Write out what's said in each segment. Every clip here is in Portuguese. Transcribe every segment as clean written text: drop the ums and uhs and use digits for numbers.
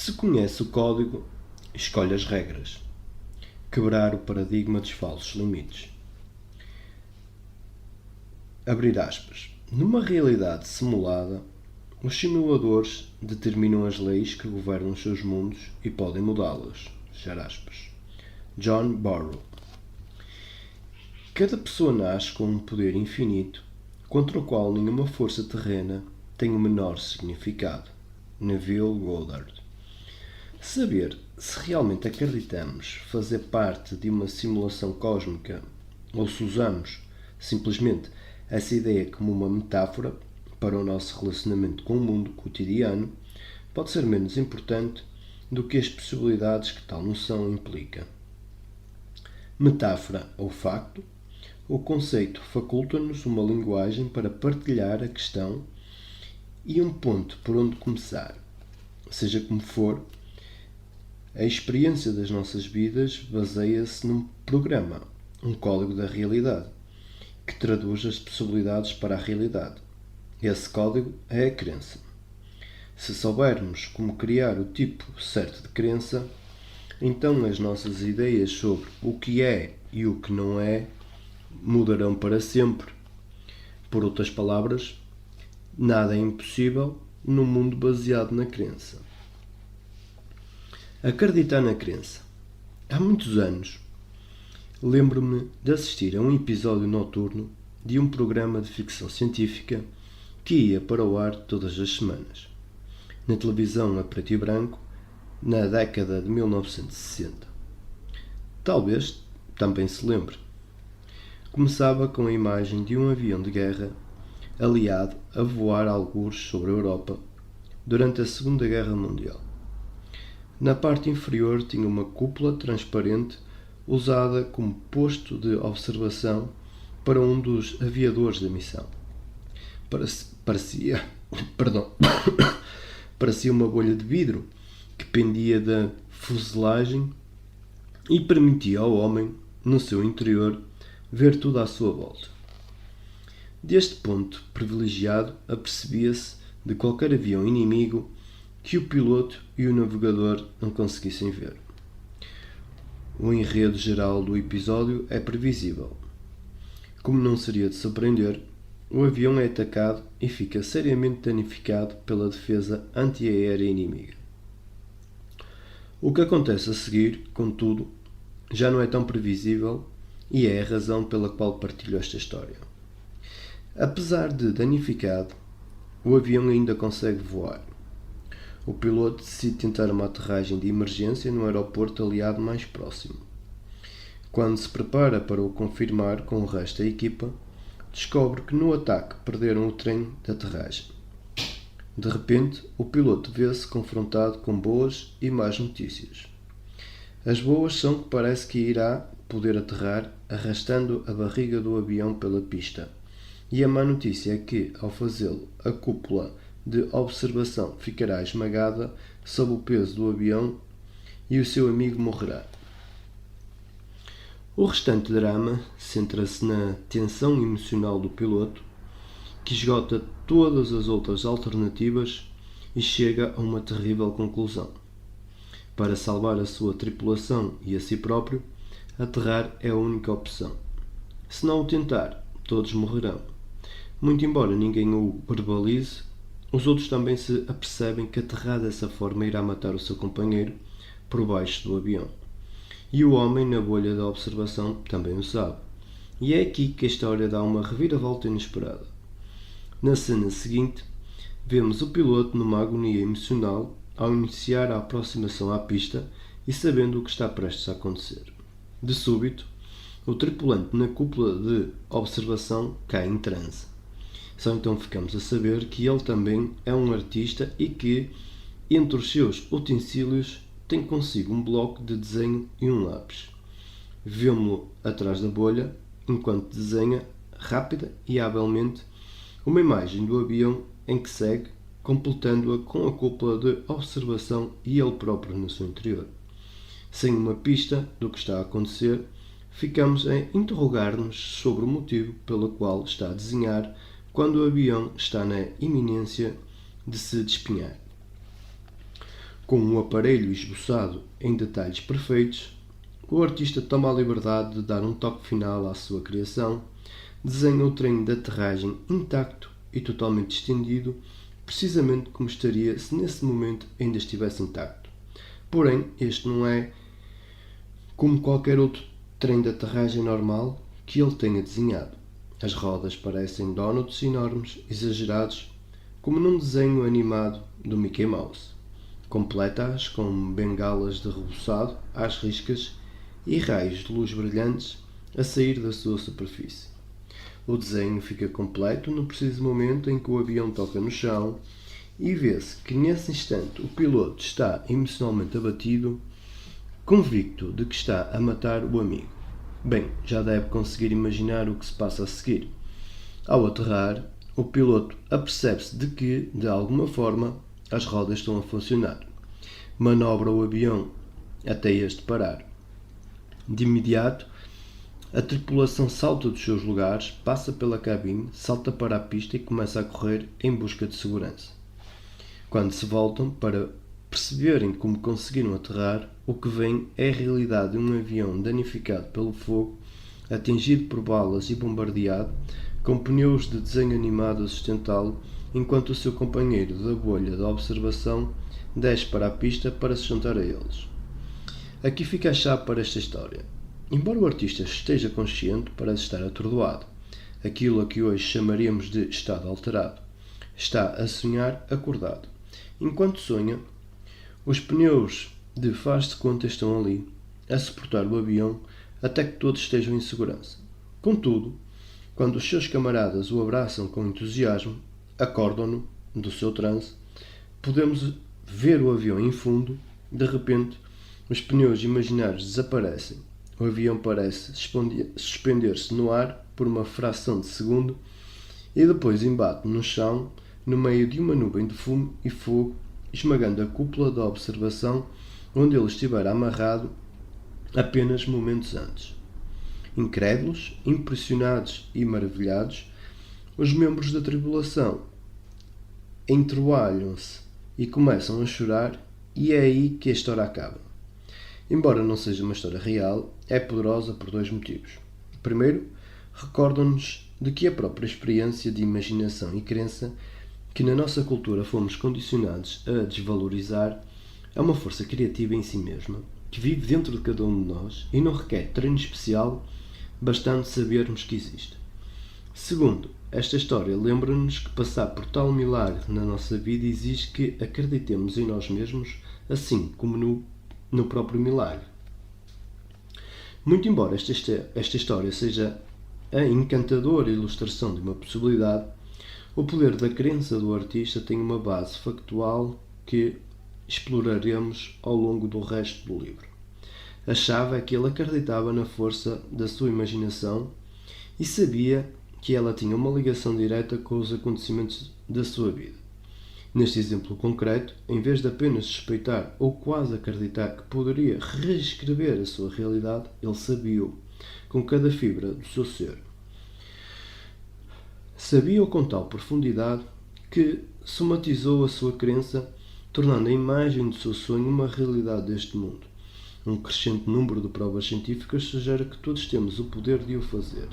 Se conhece o código, escolhe as regras. Quebrar o paradigma dos falsos limites. Abrir aspas. Numa realidade simulada, os simuladores determinam as leis que governam os seus mundos e podem mudá-las. Fechar aspas. John Barrow. Cada pessoa nasce com um poder infinito, contra o qual nenhuma força terrena tem o menor significado. Neville Goddard. Saber se realmente acreditamos fazer parte de uma simulação cósmica ou se usamos simplesmente essa ideia como uma metáfora para o nosso relacionamento com o mundo cotidiano pode ser menos importante do que as possibilidades que tal noção implica. Metáfora ou facto, o conceito faculta-nos uma linguagem para partilhar a questão e um ponto por onde começar. Seja como for, a experiência das nossas vidas baseia-se num programa, um código da realidade, que traduz as possibilidades para a realidade. Esse código é a crença. Se soubermos como criar o tipo certo de crença, então as nossas ideias sobre o que é e o que não é mudarão para sempre. Por outras palavras, nada é impossível num mundo baseado na crença. Acreditar na crença. Há muitos anos, lembro-me de assistir a um episódio noturno de um programa de ficção científica que ia para o ar todas as semanas, na televisão a preto e branco, na década de 1960. Talvez também se lembre. Começava com a imagem de um avião de guerra aliado a voar algures sobre a Europa durante a Segunda Guerra Mundial. Na parte inferior tinha uma cúpula transparente usada como posto de observação para um dos aviadores da missão. Parecia uma bolha de vidro que pendia da fuselagem e permitia ao homem, no seu interior, ver tudo à sua volta. Deste ponto privilegiado, apercebia-se de qualquer avião inimigo que o piloto e o navegador não conseguissem ver. O enredo geral do episódio é previsível. Como não seria de surpreender, o avião é atacado e fica seriamente danificado pela defesa antiaérea inimiga. O que acontece a seguir, contudo, já não é tão previsível e é a razão pela qual partilho esta história. Apesar de danificado, o avião ainda consegue voar. O piloto decide tentar uma aterragem de emergência no aeroporto aliado mais próximo. Quando se prepara para o confirmar com o resto da equipa, descobre que no ataque perderam o trem de aterragem. De repente, o piloto vê-se confrontado com boas e más notícias. As boas são que parece que irá poder aterrar arrastando a barriga do avião pela pista. E a má notícia é que, ao fazê-lo, a cúpula de observação ficará esmagada sob o peso do avião e o seu amigo morrerá. O restante drama centra-se na tensão emocional do piloto, que esgota todas as outras alternativas e chega a uma terrível conclusão. Para salvar a sua tripulação e a si próprio, aterrar é a única opção. Se não o tentar, todos morrerão. Muito embora ninguém o verbalize, os outros também se apercebem que aterrar dessa forma irá matar o seu companheiro por baixo do avião. E o homem na bolha da observação também o sabe. E é aqui que a história dá uma reviravolta inesperada. Na cena seguinte, vemos o piloto numa agonia emocional ao iniciar a aproximação à pista e sabendo o que está prestes a acontecer. De súbito, o tripulante na cúpula de observação cai em transe. Só então ficamos a saber que ele também é um artista e que, entre os seus utensílios, tem consigo um bloco de desenho e um lápis. Vemo-lo atrás da bolha, enquanto desenha, rápida e habilmente, uma imagem do avião em que segue, completando-a com a cúpula de observação e ele próprio no seu interior. Sem uma pista do que está a acontecer, ficamos a interrogar-nos sobre o motivo pelo qual está a desenhar quando o avião está na iminência de se despenhar. Com um aparelho esboçado em detalhes perfeitos, o artista toma a liberdade de dar um toque final à sua criação, desenha o trem de aterragem intacto e totalmente estendido, precisamente como estaria se nesse momento ainda estivesse intacto. Porém, este não é como qualquer outro trem de aterragem normal que ele tenha desenhado. As rodas parecem donuts enormes, exagerados, como num desenho animado do Mickey Mouse. Completa-as com bengalas de rebuçado às riscas e raios de luz brilhantes a sair da sua superfície. O desenho fica completo no preciso momento em que o avião toca no chão e vê-se que nesse instante o piloto está emocionalmente abatido, convicto de que está a matar o amigo. Bem, já deve conseguir imaginar o que se passa a seguir. Ao aterrar, o piloto apercebe-se de que, de alguma forma, as rodas estão a funcionar. Manobra o avião até este parar. De imediato, a tripulação salta dos seus lugares, passa pela cabine, salta para a pista e começa a correr em busca de segurança. Quando se voltam para perceberem como conseguiram aterrar, o que vem é a realidade de um avião danificado pelo fogo, atingido por balas e bombardeado, com pneus de desenho animado a sustentá-lo, enquanto o seu companheiro da bolha de observação desce para a pista para se juntar a eles. Aqui fica a chave para esta história. Embora o artista esteja consciente, parece estar atordoado. Aquilo a que hoje chamaríamos de estado alterado. Está a sonhar acordado. Enquanto sonha, os pneus de faz-de conta estão ali, a suportar o avião até que todos estejam em segurança. Contudo, quando os seus camaradas o abraçam com entusiasmo, acordam-no do seu transe, podemos ver o avião em fundo. De repente, os pneus imaginários desaparecem. O avião parece suspender-se no ar por uma fração de segundo e depois embate no chão, no meio de uma nuvem de fumo e fogo, esmagando a cúpula da observação onde ele estivera amarrado apenas momentos antes. Incrédulos, impressionados e maravilhados, os membros da tripulação entreolham-se e começam a chorar, e é aí que a história acaba. Embora não seja uma história real, é poderosa por dois motivos. Primeiro, recorda-nos de que a própria experiência de imaginação e crença que na nossa cultura fomos condicionados a desvalorizar é uma força criativa em si mesma, que vive dentro de cada um de nós e não requer treino especial, bastante sabermos que existe. Segundo, esta história lembra-nos que passar por tal milagre na nossa vida exige que acreditemos em nós mesmos, assim como no próprio milagre. Muito embora esta história seja a encantadora ilustração de uma possibilidade, o poder da crença do artista tem uma base factual que exploraremos ao longo do resto do livro. A chave é que ele acreditava na força da sua imaginação e sabia que ela tinha uma ligação direta com os acontecimentos da sua vida. Neste exemplo concreto, em vez de apenas suspeitar ou quase acreditar que poderia reescrever a sua realidade, ele sabia-o com cada fibra do seu ser. Sabia-o com tal profundidade que somatizou a sua crença, tornando a imagem do seu sonho uma realidade deste mundo. Um crescente número de provas científicas sugere que todos temos o poder de o fazer.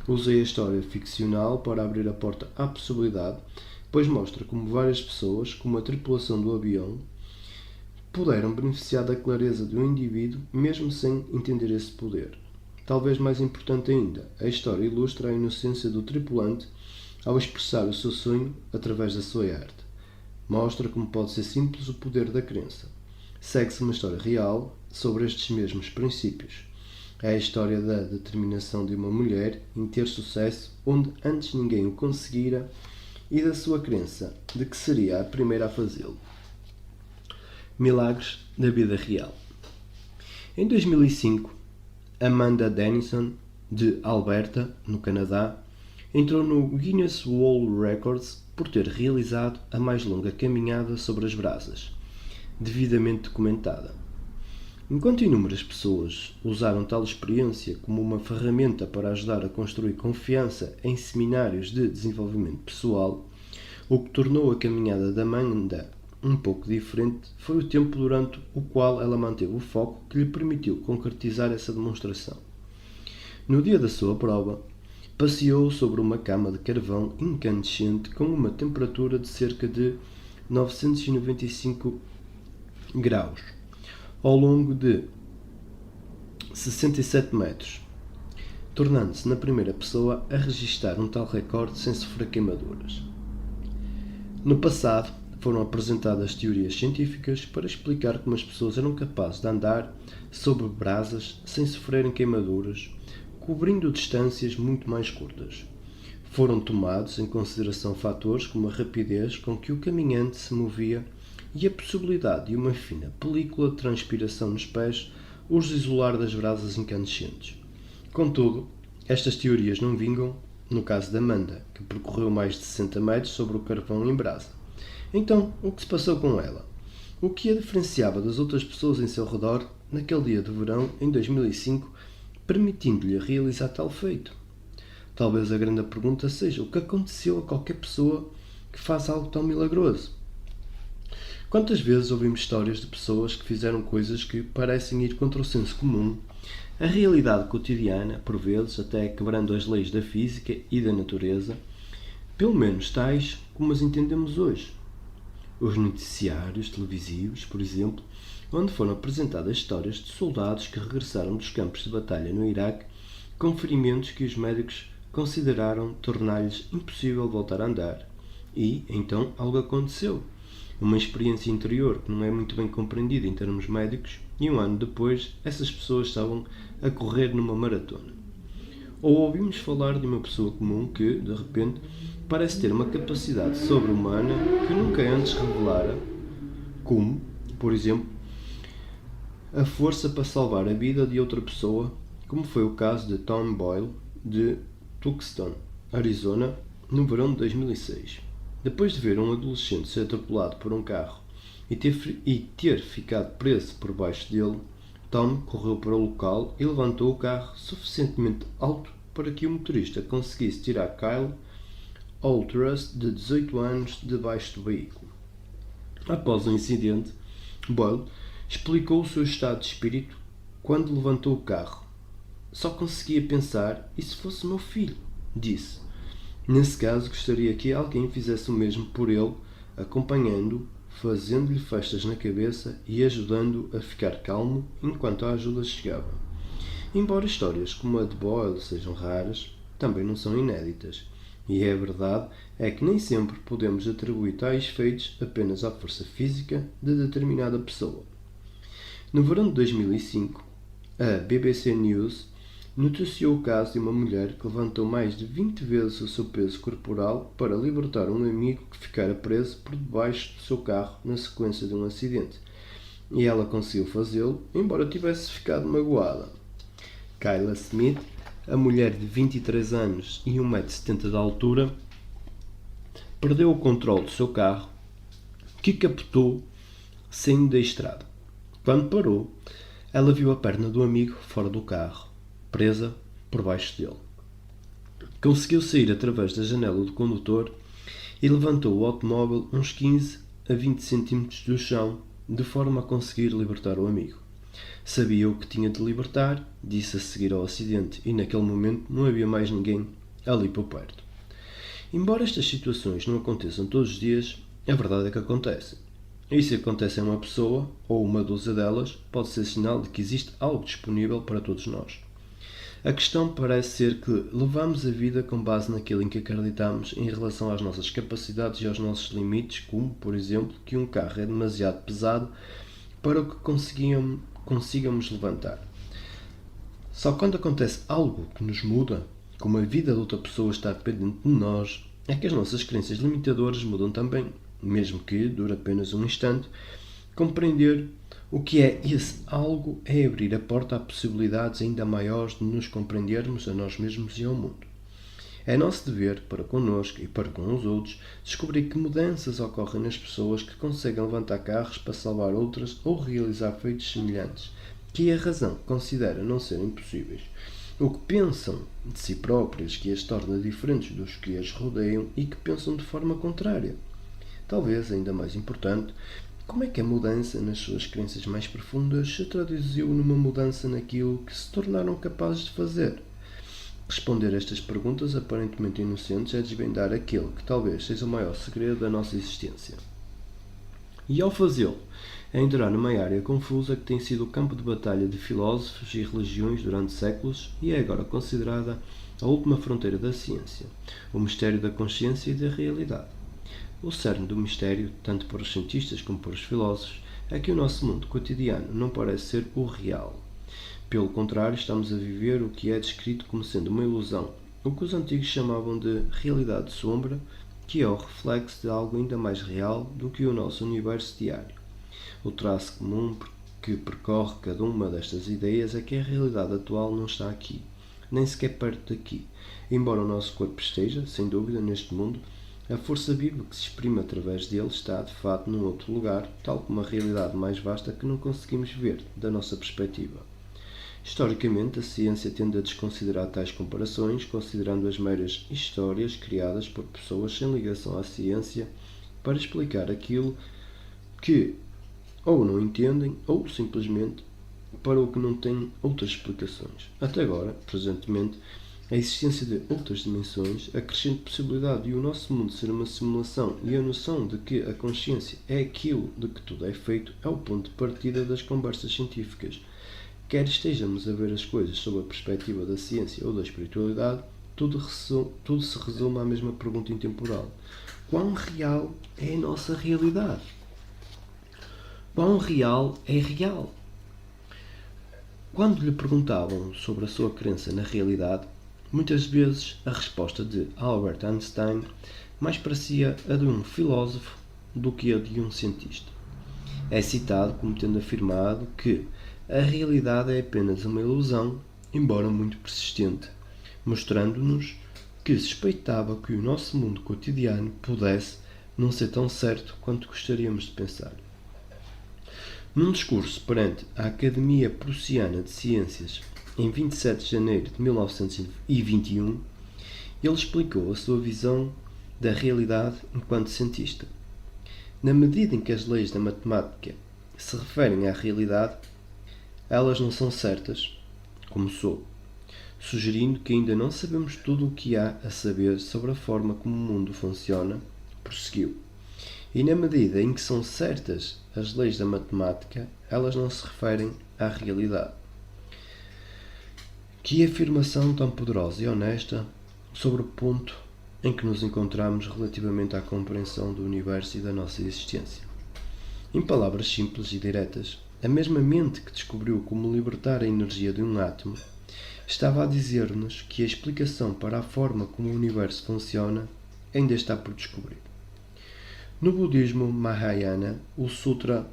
Usei a história ficcional para abrir a porta à possibilidade, pois mostra como várias pessoas, como a tripulação do avião, puderam beneficiar da clareza de um indivíduo mesmo sem entender esse poder. Talvez mais importante ainda, a história ilustra a inocência do tripulante ao expressar o seu sonho através da sua arte. Mostra como pode ser simples o poder da crença. Segue-se uma história real sobre estes mesmos princípios. É a história da determinação de uma mulher em ter sucesso onde antes ninguém o conseguira e da sua crença de que seria a primeira a fazê-lo. Milagres da vida real. Em 2005, Amanda Dennison, de Alberta, no Canadá, entrou no Guinness World Records por ter realizado a mais longa caminhada sobre as brasas, devidamente documentada. Enquanto inúmeras pessoas usaram tal experiência como uma ferramenta para ajudar a construir confiança em seminários de desenvolvimento pessoal, o que tornou a caminhada de Amanda um pouco diferente foi o tempo durante o qual ela manteve o foco que lhe permitiu concretizar essa demonstração. No dia da sua prova, passeou sobre uma cama de carvão incandescente com uma temperatura de cerca de 995 graus, ao longo de 67 metros, tornando-se na primeira pessoa a registar um tal recorde sem sofrer queimaduras. No passado, foram apresentadas teorias científicas para explicar como as pessoas eram capazes de andar sobre brasas sem sofrerem queimaduras, cobrindo distâncias muito mais curtas. Foram tomados em consideração fatores como a rapidez com que o caminhante se movia e a possibilidade de uma fina película de transpiração nos pés os isolar das brasas incandescentes. Contudo, estas teorias não vingam no caso de Amanda, que percorreu mais de 60 metros sobre o carvão em brasa. Então, o que se passou com ela? O que a diferenciava das outras pessoas em seu redor naquele dia de verão, em 2005, permitindo-lhe realizar tal feito? Talvez a grande pergunta seja o que aconteceu a qualquer pessoa que faz algo tão milagroso. Quantas vezes ouvimos histórias de pessoas que fizeram coisas que parecem ir contra o senso comum, a realidade cotidiana, por vezes até quebrando as leis da física e da natureza, pelo menos tais como as entendemos hoje. Os noticiários televisivos, por exemplo, onde foram apresentadas histórias de soldados que regressaram dos campos de batalha no Iraque com ferimentos que os médicos consideraram tornar-lhes impossível voltar a andar. E, então, algo aconteceu. Uma experiência interior que não é muito bem compreendida em termos médicos, e um ano depois, essas pessoas estavam a correr numa maratona. Ou ouvimos falar de uma pessoa comum que, de repente, parece ter uma capacidade sobre-humana que nunca antes revelara, como, por exemplo, a força para salvar a vida de outra pessoa, como foi o caso de Tom Boyle, de Tucson, Arizona, no verão de 2006. Depois de ver um adolescente ser atropelado por um carro e ter ficado preso por baixo dele, Tom correu para o local e levantou o carro suficientemente alto para que o motorista conseguisse tirar Kyle Alltrust, de 18 anos, debaixo do veículo. Após o incidente, Boyle explicou o seu estado de espírito quando levantou o carro. Só conseguia pensar, e se fosse meu filho? Disse. Nesse caso, gostaria que alguém fizesse o mesmo por ele, acompanhando-o, fazendo-lhe festas na cabeça e ajudando-o a ficar calmo enquanto a ajuda chegava. Embora histórias como a de Boyle sejam raras, também não são inéditas. E a verdade é que nem sempre podemos atribuir tais feitos apenas à força física de determinada pessoa. No verão de 2005, a BBC News noticiou o caso de uma mulher que levantou mais de 20 vezes o seu peso corporal para libertar um amigo que ficara preso por debaixo do seu carro na sequência de um acidente. E ela conseguiu fazê-lo, embora tivesse ficado magoada. Kyla Smith, a mulher de 23 anos e 1,70 m de altura, perdeu o controle do seu carro, que capotou saindo da estrada. Quando parou, ela viu a perna do amigo fora do carro, presa por baixo dele. Conseguiu sair através da janela do condutor e levantou o automóvel uns 15 a 20 cm do chão, de forma a conseguir libertar o amigo. Sabia o que tinha de libertar, disse a seguir ao acidente, e naquele momento não havia mais ninguém ali por perto. Embora estas situações não aconteçam todos os dias, a verdade é que acontecem. E se acontece a uma pessoa, ou uma dúzia delas, pode ser sinal de que existe algo disponível para todos nós. A questão parece ser que levamos a vida com base naquilo em que acreditamos em relação às nossas capacidades e aos nossos limites, como, por exemplo, que um carro é demasiado pesado para o que consigamos levantar. Só quando acontece algo que nos muda, como a vida de outra pessoa está dependente de nós, é que as nossas crenças limitadoras mudam também, mesmo que dure apenas um instante. Compreender o que é esse algo é abrir a porta a possibilidades ainda maiores de nos compreendermos a nós mesmos e ao mundo. É nosso dever, para connosco e para com os outros, descobrir que mudanças ocorrem nas pessoas que conseguem levantar carros para salvar outras ou realizar feitos semelhantes, que a razão considera não serem possíveis. O que pensam de si próprias que as torna diferentes dos que as rodeiam e que pensam de forma contrária. talvez ainda mais importante, como é que a mudança nas suas crenças mais profundas se traduziu numa mudança naquilo que se tornaram capazes de fazer? Responder estas perguntas aparentemente inocentes é desvendar aquele que talvez seja o maior segredo da nossa existência. E ao fazê-lo, é entrar numa área confusa que tem sido o campo de batalha de filósofos e religiões durante séculos e é agora considerada a última fronteira da ciência, o mistério da consciência e da realidade. O cerne do mistério, tanto para os cientistas como para os filósofos, é que o nosso mundo cotidiano não parece ser o real. Pelo contrário, estamos a viver o que é descrito como sendo uma ilusão, o que os antigos chamavam de realidade sombra, que é o reflexo de algo ainda mais real do que o nosso universo diário. O traço comum que percorre cada uma destas ideias é que a realidade atual não está aqui, nem sequer perto daqui. Embora o nosso corpo esteja, sem dúvida, neste mundo, a força viva que se exprime através dele está, de fato, num outro lugar, tal como uma realidade mais vasta que não conseguimos ver da nossa perspectiva. Historicamente, a ciência tende a desconsiderar tais comparações, considerando as meras histórias criadas por pessoas sem ligação à ciência para explicar aquilo que ou não entendem ou simplesmente para o que não têm outras explicações. Até agora, presentemente, a existência de outras dimensões, a crescente possibilidade de o nosso mundo ser uma simulação e a noção de que a consciência é aquilo de que tudo é feito é o ponto de partida das conversas científicas. Quer estejamos a ver as coisas sob a perspectiva da ciência ou da espiritualidade, tudo se resume à mesma pergunta intemporal. Quão real é a nossa realidade? Quão real é real? Quando lhe perguntavam sobre a sua crença na realidade, muitas vezes a resposta de Albert Einstein mais parecia a de um filósofo do que a de um cientista. É citado como tendo afirmado que a realidade é apenas uma ilusão, embora muito persistente, mostrando-nos que suspeitava que o nosso mundo cotidiano pudesse não ser tão certo quanto gostaríamos de pensar. Num discurso perante a Academia Prussiana de Ciências em 27 de janeiro de 1921, ele explicou a sua visão da realidade enquanto cientista. Na medida em que as leis da matemática se referem à realidade, elas não são certas, começou, sugerindo que ainda não sabemos tudo o que há a saber sobre a forma como o mundo funciona, prosseguiu. E na medida em que são certas as leis da matemática, elas não se referem à realidade. Que afirmação tão poderosa e honesta sobre o ponto em que nos encontramos relativamente à compreensão do universo e da nossa existência. Em palavras simples e diretas, a mesma mente que descobriu como libertar a energia de um átomo estava a dizer-nos que a explicação para a forma como o universo funciona ainda está por descobrir. No budismo Mahayana, o Sutra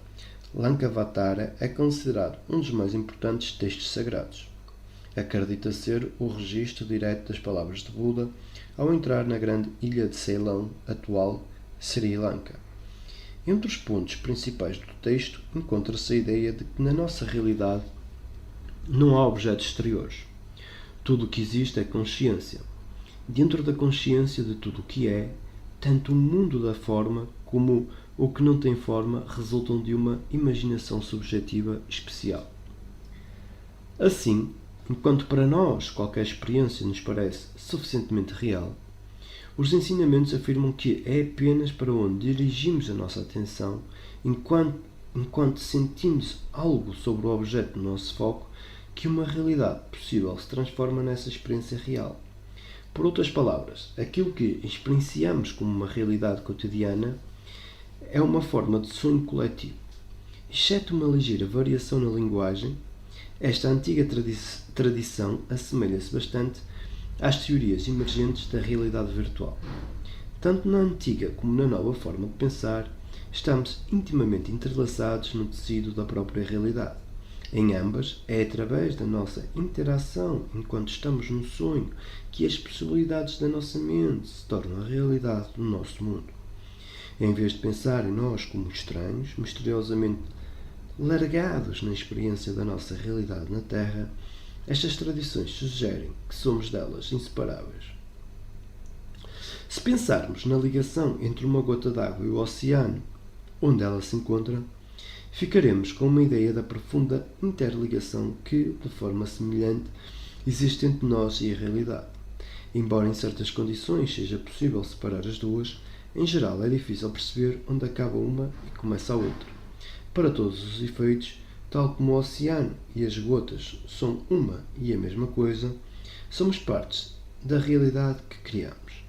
Lankavatara é considerado um dos mais importantes textos sagrados. Acredita ser o registro direto das palavras de Buda ao entrar na grande ilha de Ceilão, atual Sri Lanka. Entre os pontos principais do texto encontra-se a ideia de que na nossa realidade não há objetos exteriores. Tudo o que existe é consciência. Dentro da consciência de tudo o que é, tanto o mundo da forma como o que não tem forma resultam de uma imaginação subjetiva especial. Assim, enquanto para nós qualquer experiência nos parece suficientemente real, os ensinamentos afirmam que é apenas para onde dirigimos a nossa atenção, enquanto sentimos algo sobre o objeto do nosso foco, que uma realidade possível se transforma nessa experiência real. Por outras palavras, aquilo que experienciamos como uma realidade cotidiana é uma forma de sonho coletivo. Exceto uma ligeira variação na linguagem, esta antiga tradição assemelha-se bastante às teorias emergentes da realidade virtual. Tanto na antiga como na nova forma de pensar, estamos intimamente entrelaçados no tecido da própria realidade. Em ambas, é através da nossa interação enquanto estamos no sonho que as possibilidades da nossa mente se tornam a realidade do nosso mundo. Em vez de pensar em nós como estranhos, misteriosamente largados na experiência da nossa realidade na Terra, estas tradições sugerem que somos delas inseparáveis. Se pensarmos na ligação entre uma gota d'água e o oceano, onde ela se encontra, ficaremos com uma ideia da profunda interligação que, de forma semelhante, existe entre nós e a realidade. Embora em certas condições seja possível separar as duas, em geral é difícil perceber onde acaba uma e começa a outra. Para todos os efeitos, tal como o oceano e as gotas são uma e a mesma coisa, somos partes da realidade que criamos.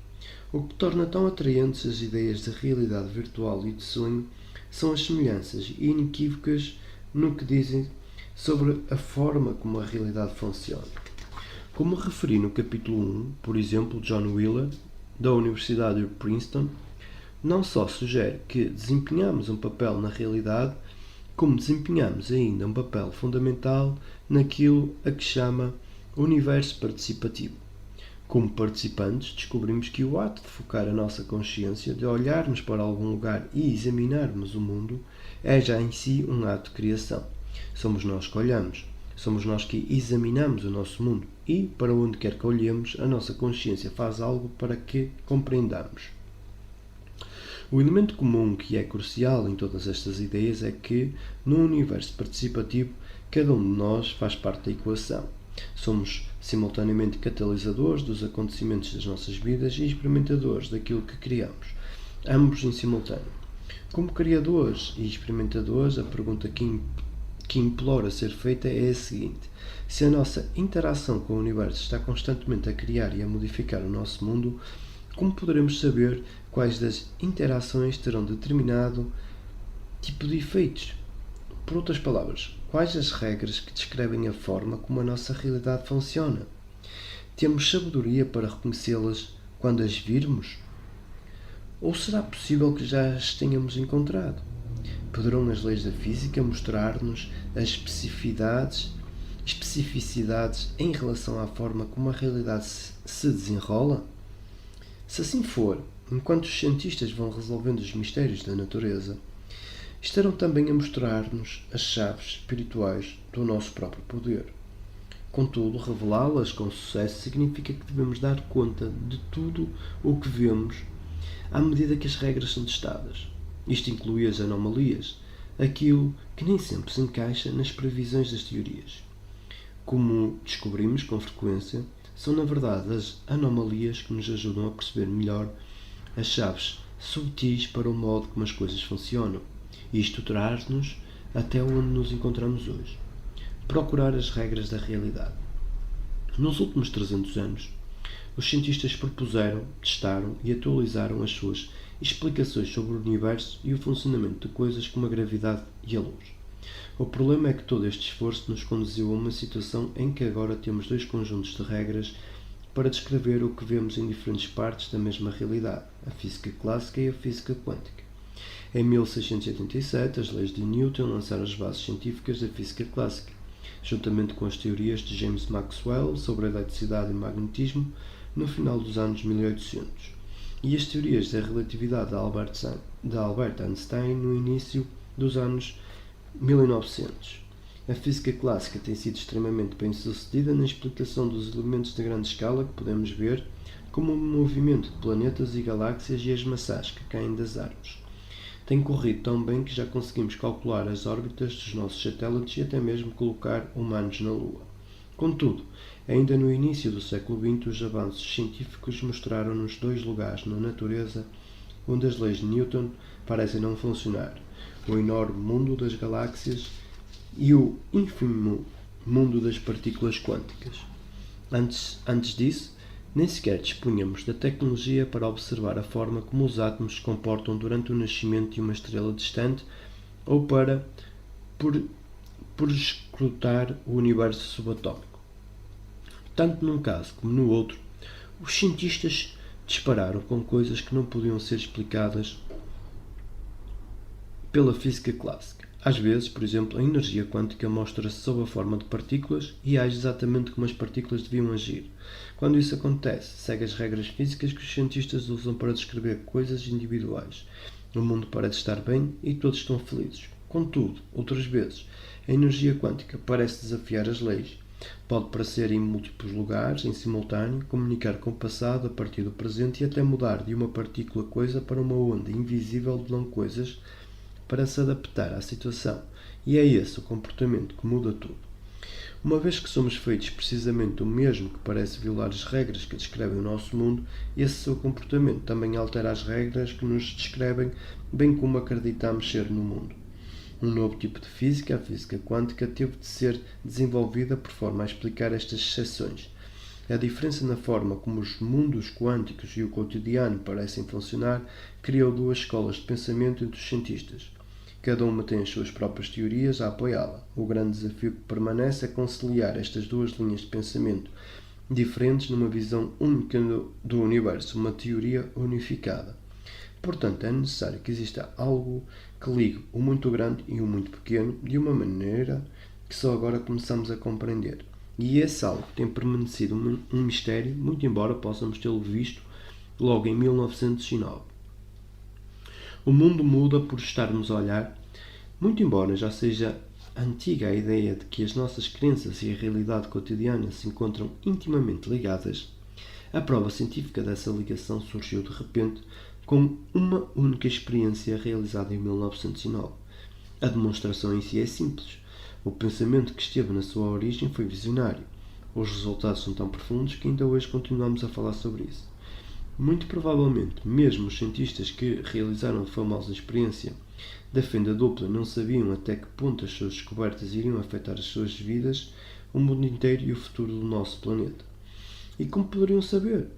O que torna tão atraentes as ideias de realidade virtual e de sonho são as semelhanças inequívocas no que dizem sobre a forma como a realidade funciona. Como referi no capítulo 1, por exemplo, John Wheeler, da Universidade de Princeton, não só sugere que desempenhamos um papel na realidade, como desempenhamos ainda um papel fundamental naquilo a que chama universo participativo. Como participantes, descobrimos que o ato de focar a nossa consciência, de olharmos para algum lugar e examinarmos o mundo, é já em si um ato de criação. Somos nós que olhamos, somos nós que examinamos o nosso mundo e, para onde quer que olhemos, a nossa consciência faz algo para que compreendamos. O elemento comum que é crucial em todas estas ideias é que, no universo participativo, cada um de nós faz parte da equação. Somos simultaneamente catalisadores dos acontecimentos das nossas vidas e experimentadores daquilo que criamos, ambos em simultâneo. Como criadores e experimentadores, a pergunta que implora ser feita é a seguinte: se a nossa interação com o universo está constantemente a criar e a modificar o nosso mundo, como poderemos saber quais das interações terão determinado tipo de efeitos? Por outras palavras, quais as regras que descrevem a forma como a nossa realidade funciona? Temos sabedoria para reconhecê-las quando as virmos? Ou será possível que já as tenhamos encontrado? Poderão as leis da física mostrar-nos as especificidades em relação à forma como a realidade se desenrola? Se assim for, enquanto os cientistas vão resolvendo os mistérios da natureza, estarão também a mostrar-nos as chaves espirituais do nosso próprio poder. Contudo, revelá-las com sucesso significa que devemos dar conta de tudo o que vemos à medida que as regras são testadas. Isto inclui as anomalias, aquilo que nem sempre se encaixa nas previsões das teorias. Como descobrimos com frequência, são na verdade as anomalias que nos ajudam a perceber melhor as chaves subtis para o modo como as coisas funcionam. Isto traz-nos até onde nos encontramos hoje. Procurar as regras da realidade. Nos últimos 300 anos, os cientistas propuseram, testaram e atualizaram as suas explicações sobre o universo e o funcionamento de coisas como a gravidade e a luz. O problema é que todo este esforço nos conduziu a uma situação em que agora temos dois conjuntos de regras para descrever o que vemos em diferentes partes da mesma realidade, a física clássica e a física quântica. Em 1687, as leis de Newton lançaram as bases científicas da física clássica, juntamente com as teorias de James Maxwell sobre a eletricidade e o magnetismo no final dos anos 1800, e as teorias da relatividade de Albert Einstein no início dos anos 1900. A física clássica tem sido extremamente bem-sucedida na explicação dos elementos de grande escala que podemos ver, como o movimento de planetas e galáxias e as maçãs que caem das árvores. Tem corrido tão bem que já conseguimos calcular as órbitas dos nossos satélites e até mesmo colocar humanos na Lua. Contudo, ainda no início do século XX, os avanços científicos mostraram-nos dois lugares na natureza onde as leis de Newton parecem não funcionar: o enorme mundo das galáxias e o ínfimo mundo das partículas quânticas. Antes disso, nem sequer dispunhamos da tecnologia para observar a forma como os átomos se comportam durante o nascimento de uma estrela distante ou para escrutar o universo subatómico. Tanto num caso como no outro, os cientistas dispararam com coisas que não podiam ser explicadas pela física clássica. Às vezes, por exemplo, a energia quântica mostra-se sob a forma de partículas e age exatamente como as partículas deviam agir. Quando isso acontece, segue as regras físicas que os cientistas usam para descrever coisas individuais. O mundo parece estar bem e todos estão felizes. Contudo, outras vezes, a energia quântica parece desafiar as leis Pode aparecer em múltiplos lugares, em simultâneo, comunicar com o passado a partir do presente e até mudar de uma partícula coisa para uma onda invisível de não coisas para se adaptar à situação. E é esse o comportamento que muda tudo. Uma vez que somos feitos precisamente do mesmo que parece violar as regras que descrevem o nosso mundo, esse seu comportamento também altera as regras que nos descrevem, bem como acreditamos ser no mundo. Um novo tipo de física, a física quântica, teve de ser desenvolvida por forma a explicar estas exceções. A diferença na forma como os mundos quânticos e o cotidiano parecem funcionar criou duas escolas de pensamento entre os cientistas. Cada uma tem as suas próprias teorias a apoiá-la. O grande desafio que permanece é conciliar estas duas linhas de pensamento diferentes numa visão única do universo, uma teoria unificada. Portanto, é necessário que exista algo que ligue o muito grande e o muito pequeno de uma maneira que só agora começamos a compreender. E esse algo tem permanecido um mistério, muito embora possamos tê-lo visto logo em 1909. O mundo muda por estarmos a olhar, muito embora já seja antiga a ideia de que as nossas crenças e a realidade cotidiana se encontram intimamente ligadas. A prova científica dessa ligação surgiu de repente com uma única experiência realizada em 1909. A demonstração em si é simples. O pensamento que esteve na sua origem foi visionário. Os resultados são tão profundos que ainda hoje continuamos a falar sobre isso. Muito provavelmente, mesmo os cientistas que realizaram a famosa experiência da fenda dupla não sabiam até que ponto as suas descobertas iriam afetar as suas vidas, o mundo inteiro e o futuro do nosso planeta. E como poderiam saber?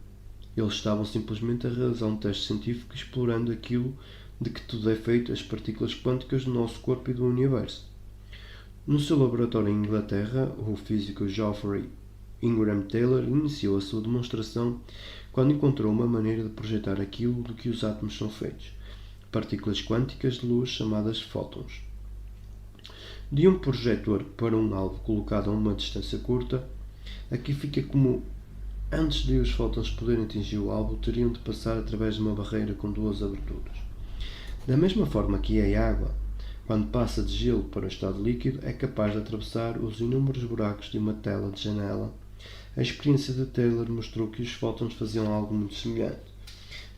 Eles estavam simplesmente a realizar um teste científico explorando aquilo de que tudo é feito, as partículas quânticas do nosso corpo e do universo. No seu laboratório em Inglaterra, o físico Geoffrey Ingram Taylor iniciou a sua demonstração quando encontrou uma maneira de projetar aquilo do que os átomos são feitos, partículas quânticas de luz chamadas fótons. De um projetor para um alvo colocado a uma distância curta, aqui fica como antes de os fótons poderem atingir o alvo, teriam de passar através de uma barreira com duas aberturas. Da mesma forma que a água, quando passa de gelo para o estado líquido, é capaz de atravessar os inúmeros buracos de uma tela de janela, a experiência de Taylor mostrou que os fótons faziam algo muito semelhante.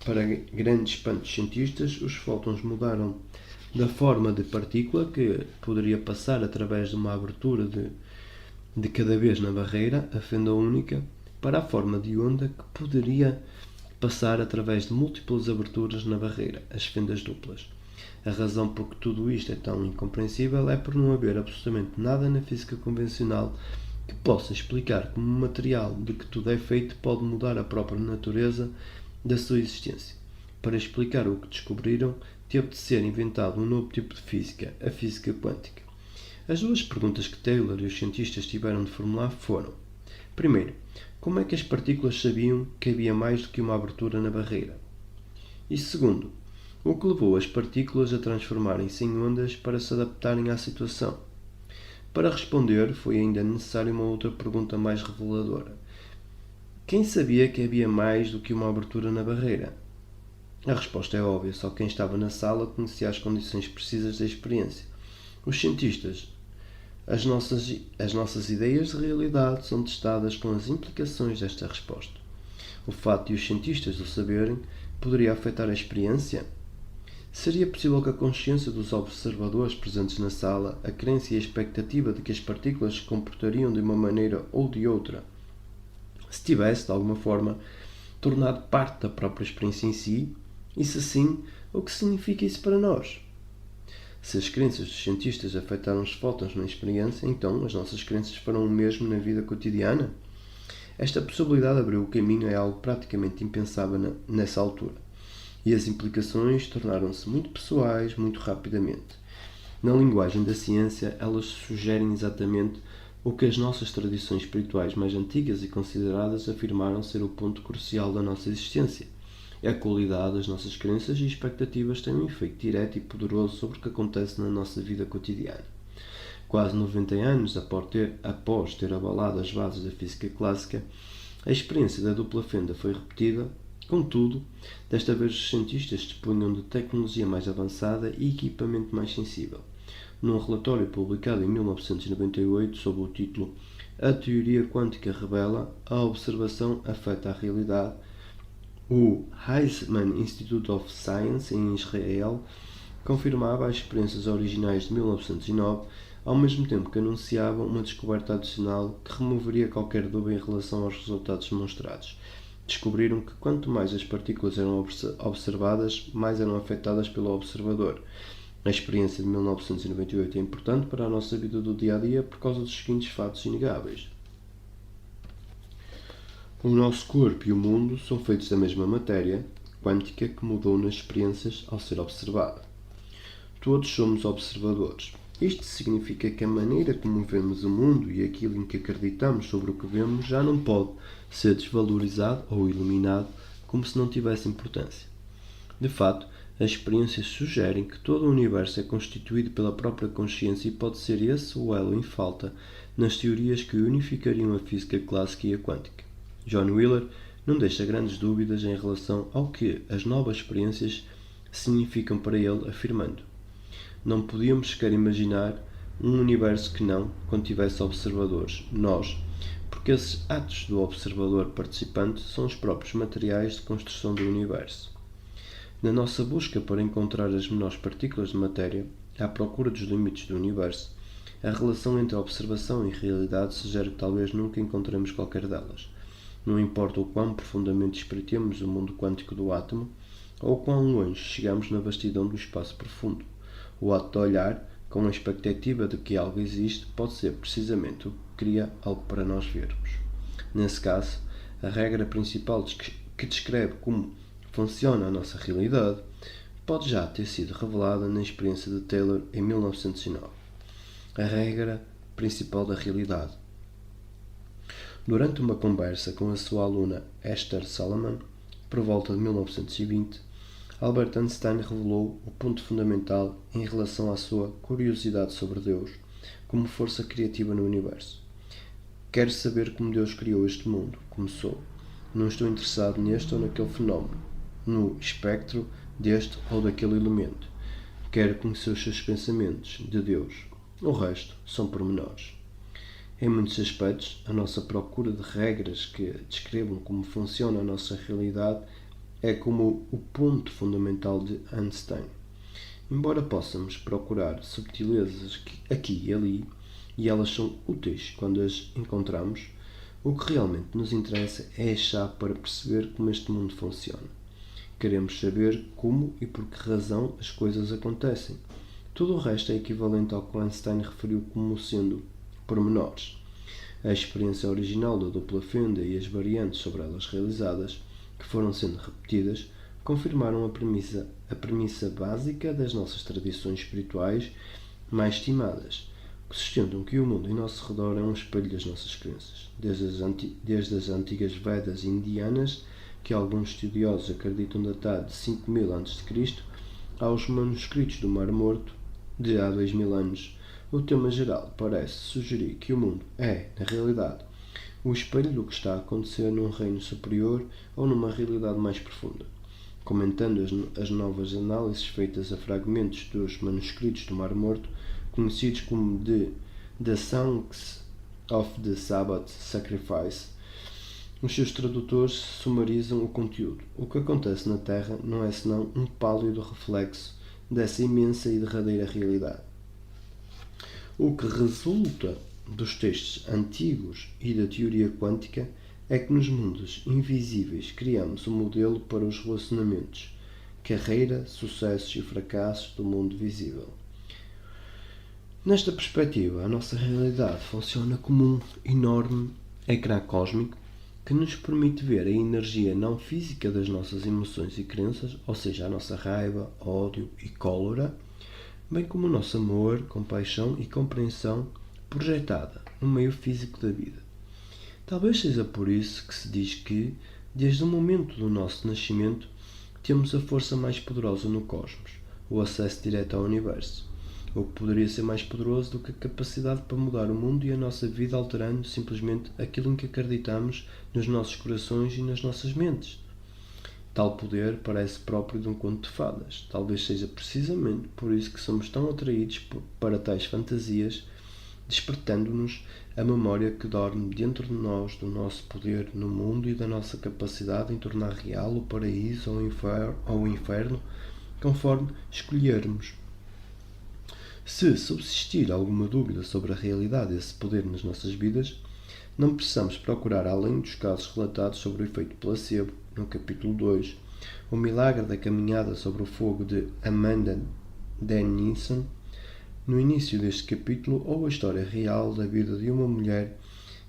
Para grande espanto dos cientistas, os fótons mudaram da forma de partícula, que poderia passar através de uma abertura de cada vez na barreira, a fenda única, para a forma de onda que poderia passar através de múltiplas aberturas na barreira, as fendas duplas. A razão por que tudo isto é tão incompreensível é por não haver absolutamente nada na física convencional que possa explicar como um material de que tudo é feito pode mudar a própria natureza da sua existência. Para explicar o que descobriram, teve de ser inventado um novo tipo de física, a física quântica. As duas perguntas que Taylor e os cientistas tiveram de formular foram: primeiro, como é que as partículas sabiam que havia mais do que uma abertura na barreira? E segundo, o que levou as partículas a transformarem-se em ondas para se adaptarem à situação? Para responder, foi ainda necessária uma outra pergunta mais reveladora. Quem sabia que havia mais do que uma abertura na barreira? A resposta é óbvia, só quem estava na sala conhecia as condições precisas da experiência. Os cientistas. As nossas ideias de realidade são testadas com as implicações desta resposta. O fato de os cientistas o saberem poderia afetar a experiência? Seria possível que a consciência dos observadores presentes na sala, a crença e a expectativa de que as partículas se comportariam de uma maneira ou de outra, se tivesse, de alguma forma, tornado parte da própria experiência em si? E se sim, o que significa isso para nós? Se as crenças dos cientistas afetaram os fótons na experiência, então as nossas crenças farão o mesmo na vida cotidiana? Esta possibilidade abriu o caminho a algo praticamente impensável nessa altura. E as implicações tornaram-se muito pessoais muito rapidamente. Na linguagem da ciência, elas sugerem exatamente o que as nossas tradições espirituais mais antigas e consideradas afirmaram ser o ponto crucial da nossa existência. A qualidade das nossas crenças e expectativas tem um efeito direto e poderoso sobre o que acontece na nossa vida cotidiana. Quase 90 anos após ter abalado as bases da física clássica, a experiência da dupla fenda foi repetida. Contudo, desta vez os cientistas dispunham de tecnologia mais avançada e equipamento mais sensível. Num relatório publicado em 1998 sob o título A teoria quântica revela a observação afeta a realidade. O Heizmann Institute of Science, em Israel, confirmava as experiências originais de 1909, ao mesmo tempo que anunciava uma descoberta adicional que removeria qualquer dúvida em relação aos resultados demonstrados. Descobriram que quanto mais as partículas eram observadas, mais eram afetadas pelo observador. A experiência de 1998 é importante para a nossa vida do dia a dia por causa dos seguintes fatos inegáveis. O nosso corpo e o mundo são feitos da mesma matéria quântica que mudou nas experiências ao ser observada. Todos somos observadores. Isto significa que a maneira como vemos o mundo e aquilo em que acreditamos sobre o que vemos já não pode ser desvalorizado ou eliminado como se não tivesse importância. De fato, as experiências sugerem que todo o universo é constituído pela própria consciência e pode ser esse o elo em falta nas teorias que unificariam a física clássica e a quântica. John Wheeler não deixa grandes dúvidas em relação ao que as novas experiências significam para ele, afirmando: não podíamos sequer imaginar um universo que não contivesse observadores, nós, porque esses atos do observador participante são os próprios materiais de construção do universo. Na nossa busca para encontrar as menores partículas de matéria, à procura dos limites do universo, a relação entre a observação e a realidade sugere que talvez nunca encontremos qualquer delas. Não importa o quão profundamente espreitemos o mundo quântico do átomo, ou quão longe chegamos na vastidão do espaço profundo. O ato de olhar, com a expectativa de que algo existe, pode ser precisamente o que cria algo para nós vermos. Nesse caso, a regra principal que descreve como funciona a nossa realidade pode já ter sido revelada na experiência de Taylor em 1909. A regra principal da realidade. Durante uma conversa com a sua aluna Esther Solomon, por volta de 1920, Albert Einstein revelou o ponto fundamental em relação à sua curiosidade sobre Deus como força criativa no universo. Quero saber como Deus criou este mundo, começou. Não estou interessado neste ou naquele fenómeno, no espectro deste ou daquele elemento. Quero conhecer os seus pensamentos de Deus. O resto são pormenores. Em muitos aspectos, a nossa procura de regras que descrevam como funciona a nossa realidade é como o ponto fundamental de Einstein. Embora possamos procurar subtilezas aqui e ali, e elas são úteis quando as encontramos, o que realmente nos interessa é a chave para perceber como este mundo funciona. Queremos saber como e por que razão as coisas acontecem. Tudo o resto é equivalente ao que Einstein referiu como sendo pormenores. A experiência original da dupla fenda e as variantes sobre elas realizadas, que foram sendo repetidas, confirmaram a premissa básica das nossas tradições espirituais mais estimadas, que sustentam que o mundo em nosso redor é um espelho das nossas crenças, desde as antigas Vedas indianas, que alguns estudiosos acreditam datar de 5000 a.C., aos manuscritos do Mar Morto de há 2000 anos. O tema geral parece sugerir que o mundo é, na realidade, o espelho do que está a acontecer num reino superior ou numa realidade mais profunda. Comentando as novas análises feitas a fragmentos dos manuscritos do Mar Morto, conhecidos como The Songs of the Sabbath Sacrifice, os seus tradutores sumarizam o conteúdo. O que acontece na Terra não é senão um pálido reflexo dessa imensa e derradeira realidade. O que resulta dos textos antigos e da teoria quântica é que nos mundos invisíveis criamos um modelo para os relacionamentos, carreira, sucessos e fracassos do mundo visível. Nesta perspectiva, a nossa realidade funciona como um enorme ecrã cósmico que nos permite ver a energia não física das nossas emoções e crenças, ou seja, a nossa raiva, ódio e cólera, bem como o nosso amor, compaixão e compreensão projetada no meio físico da vida. Talvez seja por isso que se diz que, desde o momento do nosso nascimento, temos a força mais poderosa no cosmos, o acesso direto ao universo. O que poderia ser mais poderoso do que a capacidade para mudar o mundo e a nossa vida alterando simplesmente aquilo em que acreditamos nos nossos corações e nas nossas mentes. Tal poder parece próprio de um conto de fadas. Talvez seja precisamente por isso que somos tão atraídos para tais fantasias despertando-nos a memória que dorme dentro de nós do nosso poder no mundo e da nossa capacidade em tornar real o paraíso ou o inferno, conforme escolhermos. Se subsistir alguma dúvida sobre a realidade desse poder nas nossas vidas, não precisamos procurar além dos casos relatados sobre o efeito placebo, no capítulo 2, o milagre da caminhada sobre o fogo de Amanda Dennison, no início deste capítulo, ou a história real da vida de uma mulher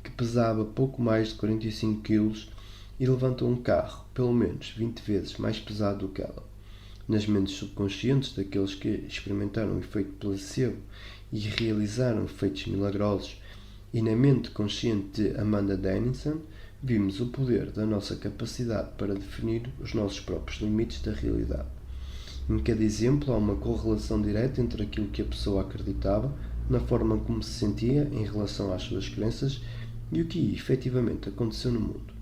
que pesava pouco mais de 45 kg e levantou um carro, pelo menos 20 vezes mais pesado do que ela. Nas mentes subconscientes daqueles que experimentaram o efeito placebo e realizaram efeitos milagrosos, e na mente consciente de Amanda Dennison, vimos o poder da nossa capacidade para definir os nossos próprios limites da realidade. Em cada exemplo há uma correlação direta entre aquilo que a pessoa acreditava, na forma como se sentia em relação às suas crenças e o que efetivamente aconteceu no mundo.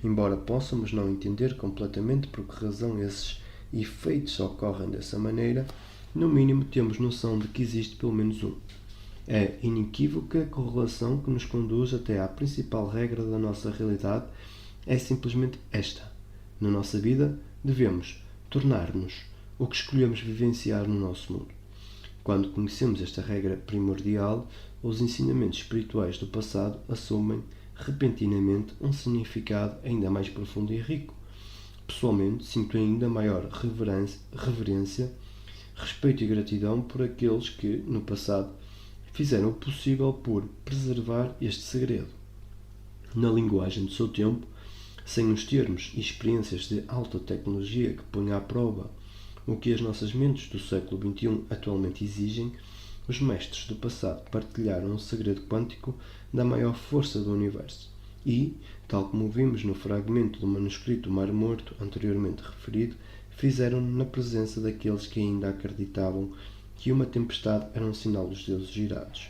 Embora possamos não entender completamente por que razão esses efeitos ocorrem dessa maneira, no mínimo temos noção de que existe pelo menos um. É inequívoca correlação que nos conduz até à principal regra da nossa realidade é simplesmente esta. Na nossa vida, devemos tornar-nos o que escolhemos vivenciar no nosso mundo. Quando conhecemos esta regra primordial, os ensinamentos espirituais do passado assumem repentinamente um significado ainda mais profundo e rico. Pessoalmente, sinto ainda maior reverência, respeito e gratidão por aqueles que, no passado, fizeram o possível por preservar este segredo. Na linguagem do seu tempo, sem os termos e experiências de alta tecnologia que põem à prova o que as nossas mentes do século XXI atualmente exigem, os mestres do passado partilharam o segredo quântico da maior força do universo e, tal como vimos no fragmento do manuscrito Mar Morto anteriormente referido, fizeram-no na presença daqueles que ainda acreditavam que uma tempestade era um sinal dos deuses irados.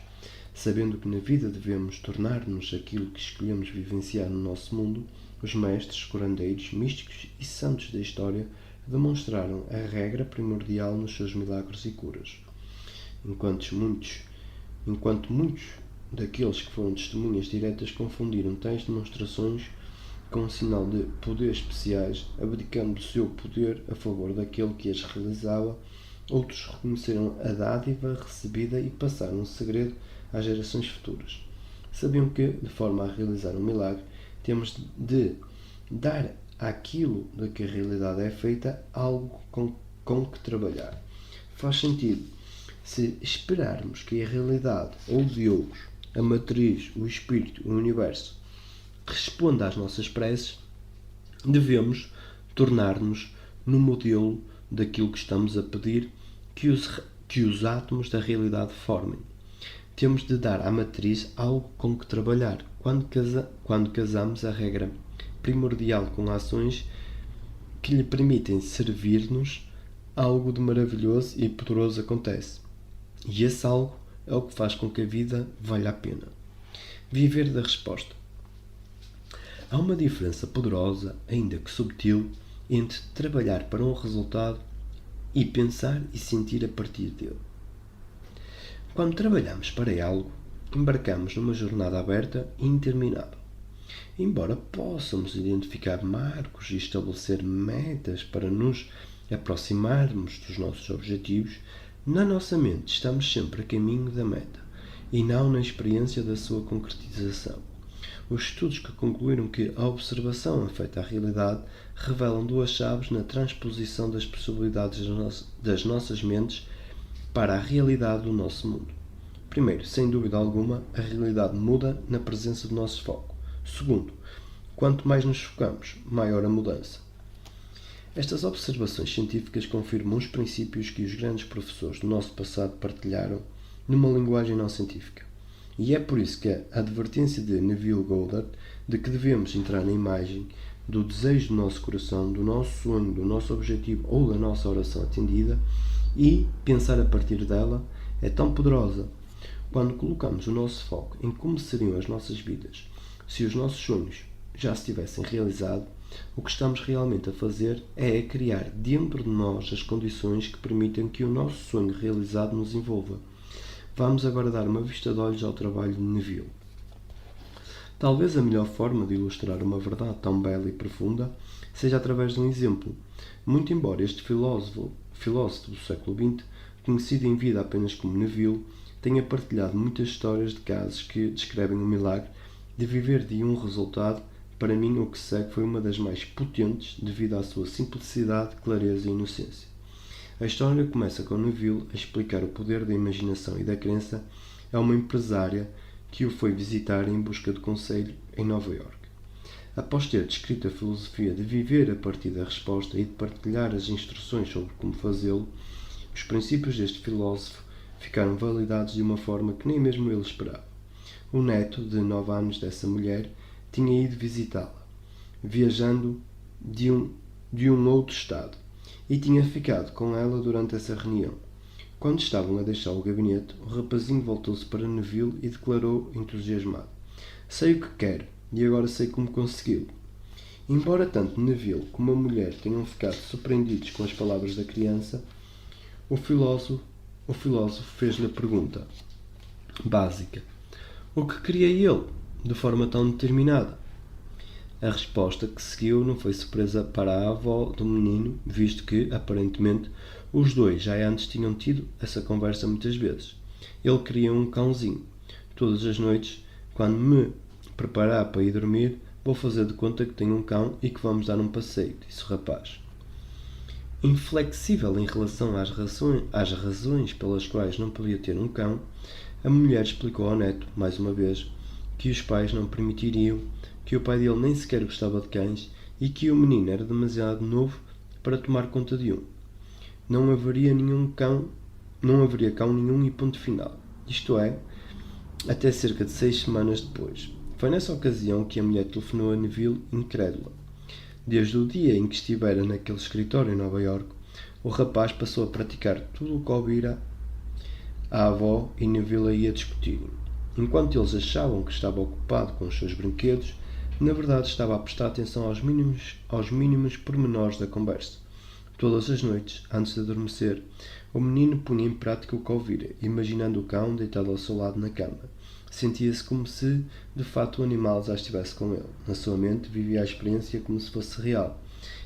Sabendo que na vida devemos tornar-nos aquilo que escolhemos vivenciar no nosso mundo, os mestres, curandeiros, místicos e santos da história demonstraram a regra primordial nos seus milagres e curas. Enquanto muitos daqueles que foram testemunhas diretas confundiram tais demonstrações com um sinal de poderes especiais, abdicando do seu poder a favor daquele que as realizava, outros reconheceram a dádiva recebida e passaram o segredo às gerações futuras. Sabiam que, de forma a realizar um milagre, temos de dar àquilo de que a realidade é feita algo com que trabalhar. Faz sentido. Se esperarmos que a realidade, ou Deus, a matriz, o Espírito, o Universo, responda às nossas preces, devemos tornar-nos no modelo daquilo que estamos a pedir que os átomos da realidade formem. Temos de dar à matriz algo com que trabalhar. Quando casamos a regra primordial com ações que lhe permitem servir-nos, algo de maravilhoso e poderoso acontece. E esse algo é o que faz com que a vida valha a pena. Viver da resposta. Há uma diferença poderosa, ainda que subtil, entre trabalhar para um resultado e pensar e sentir a partir dele. Quando trabalhamos para algo, embarcamos numa jornada aberta e interminável. Embora possamos identificar marcos e estabelecer metas para nos aproximarmos dos nossos objetivos, na nossa mente estamos sempre a caminho da meta e não na experiência da sua concretização. Os estudos que concluíram que a observação afeta a realidade revelam duas chaves na transposição das possibilidades das nossas mentes para a realidade do nosso mundo. Primeiro, sem dúvida alguma, a realidade muda na presença do nosso foco. Segundo, quanto mais nos focamos, maior a mudança. Estas observações científicas confirmam os princípios que os grandes professores do nosso passado partilharam numa linguagem não científica. E é por isso que a advertência de Neville Goddard de que devemos entrar na imagem do desejo do nosso coração, do nosso sonho, do nosso objetivo ou da nossa oração atendida e pensar a partir dela é tão poderosa. Quando colocamos o nosso foco em como seriam as nossas vidas se os nossos sonhos já se tivessem realizado, o que estamos realmente a fazer é criar dentro de nós as condições que permitem que o nosso sonho realizado nos envolva. Vamos agora dar uma vista de olhos ao trabalho de Neville. Talvez a melhor forma de ilustrar uma verdade tão bela e profunda seja através de um exemplo. Muito embora este filósofo do século XX, conhecido em vida apenas como Neville, tenha partilhado muitas histórias de casos que descrevem o milagre de viver de um resultado, para mim o que segue foi uma das mais potentes devido à sua simplicidade, clareza e inocência. A história começa com Neville a explicar o poder da imaginação e da crença a uma empresária que o foi visitar em busca de conselho em Nova Iorque. Após ter descrito a filosofia de viver a partir da resposta e de partilhar as instruções sobre como fazê-lo, os princípios deste filósofo ficaram validados de uma forma que nem mesmo ele esperava. O neto, de 9 anos dessa mulher, tinha ido visitá-la, viajando de um outro estado, e tinha ficado com ela durante essa reunião. Quando estavam a deixar o gabinete, o rapazinho voltou-se para Neville e declarou entusiasmado: "Sei o que quero, e agora sei como consegui-lo." Embora tanto Neville como a mulher tenham ficado surpreendidos com as palavras da criança, o filósofo fez-lhe a pergunta básica: o que queria ele, de forma tão determinada? A resposta que seguiu não foi surpresa para a avó do menino, visto que, aparentemente, os dois já antes tinham tido essa conversa muitas vezes. Ele queria um cãozinho. Todas as noites, quando me preparar para ir dormir, vou fazer de conta que tenho um cão e que vamos dar um passeio, disse o rapaz. Inflexível em relação às razões pelas quais não podia ter um cão, a mulher explicou ao neto, mais uma vez, que os pais não permitiriam, que o pai dele nem sequer gostava de cães e que o menino era demasiado novo para tomar conta de um. Não haveria cão nenhum e ponto final. Isto é, até cerca de 6 semanas depois. Foi nessa ocasião que a mulher telefonou a Neville incrédula. Desde o dia em que estivera naquele escritório em Nova Iorque, o rapaz passou a praticar tudo o que ouvira a avó e Neville a ia discutirem. Enquanto eles achavam que estava ocupado com os seus brinquedos, na verdade estava a prestar atenção aos mínimos pormenores da conversa. Todas as noites, antes de adormecer, o menino punha em prática o que ouvira, imaginando o cão deitado ao seu lado na cama. Sentia-se como se, de fato, o animal já estivesse com ele. Na sua mente, vivia a experiência como se fosse real.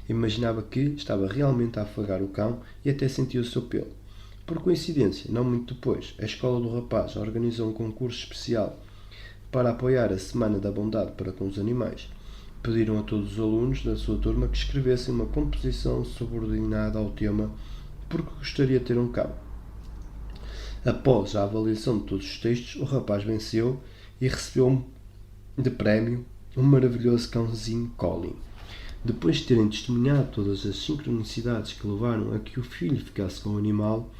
Imaginava que estava realmente a afagar o cão e até sentia o seu pelo. Por coincidência, não muito depois, a escola do rapaz organizou um concurso especial para apoiar a Semana da Bondade para com os animais. Pediram a todos os alunos da sua turma que escrevessem uma composição subordinada ao tema "Porque gostaria de ter um cão". Após a avaliação de todos os textos, o rapaz venceu e recebeu de prémio um maravilhoso cãozinho Collie. Depois de terem testemunhado todas as sincronicidades que levaram a que o filho ficasse com o animal,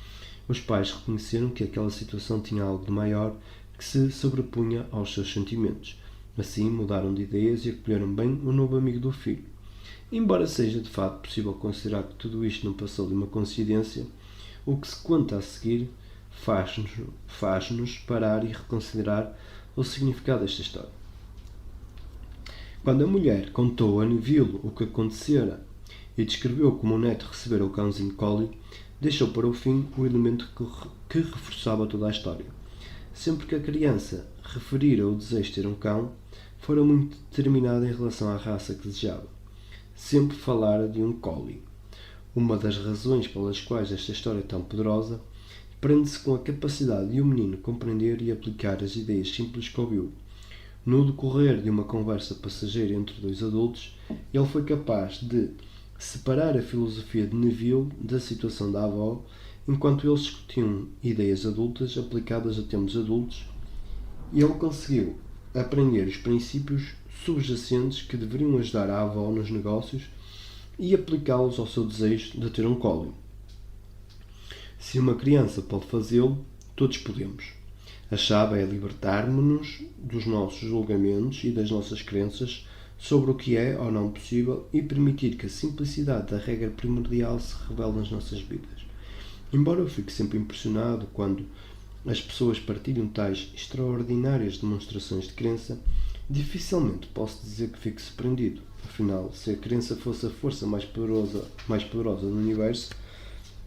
os pais reconheceram que aquela situação tinha algo de maior que se sobrepunha aos seus sentimentos. Assim, mudaram de ideias e acolheram bem o novo amigo do filho. Embora seja de facto possível considerar que tudo isto não passou de uma coincidência, o que se conta a seguir faz-nos parar e reconsiderar o significado desta história. Quando a mulher contou a Neville o que acontecera e descreveu como o neto recebera o cãozinho Collie, deixou para o fim o elemento que reforçava toda a história. Sempre que a criança referira o desejo de ter um cão, fora muito determinada em relação à raça que desejava. Sempre falara de um Collie. Uma das razões pelas quais esta história é tão poderosa prende-se com a capacidade de um menino compreender e aplicar as ideias simples que ouviu. No decorrer de uma conversa passageira entre dois adultos, ele foi capaz de separar a filosofia de Neville da situação da avó, enquanto eles discutiam ideias adultas aplicadas a temas adultos, e ele conseguiu aprender os princípios subjacentes que deveriam ajudar a avó nos negócios e aplicá-los ao seu desejo de ter um Collie. Se uma criança pode fazê-lo, todos podemos. A chave é libertar-nos dos nossos julgamentos e das nossas crenças sobre o que é ou não possível e permitir que a simplicidade da regra primordial se revele nas nossas vidas. Embora eu fique sempre impressionado quando as pessoas partilham tais extraordinárias demonstrações de crença, dificilmente posso dizer que fico surpreendido. Afinal, se a crença fosse a força mais poderosa do universo,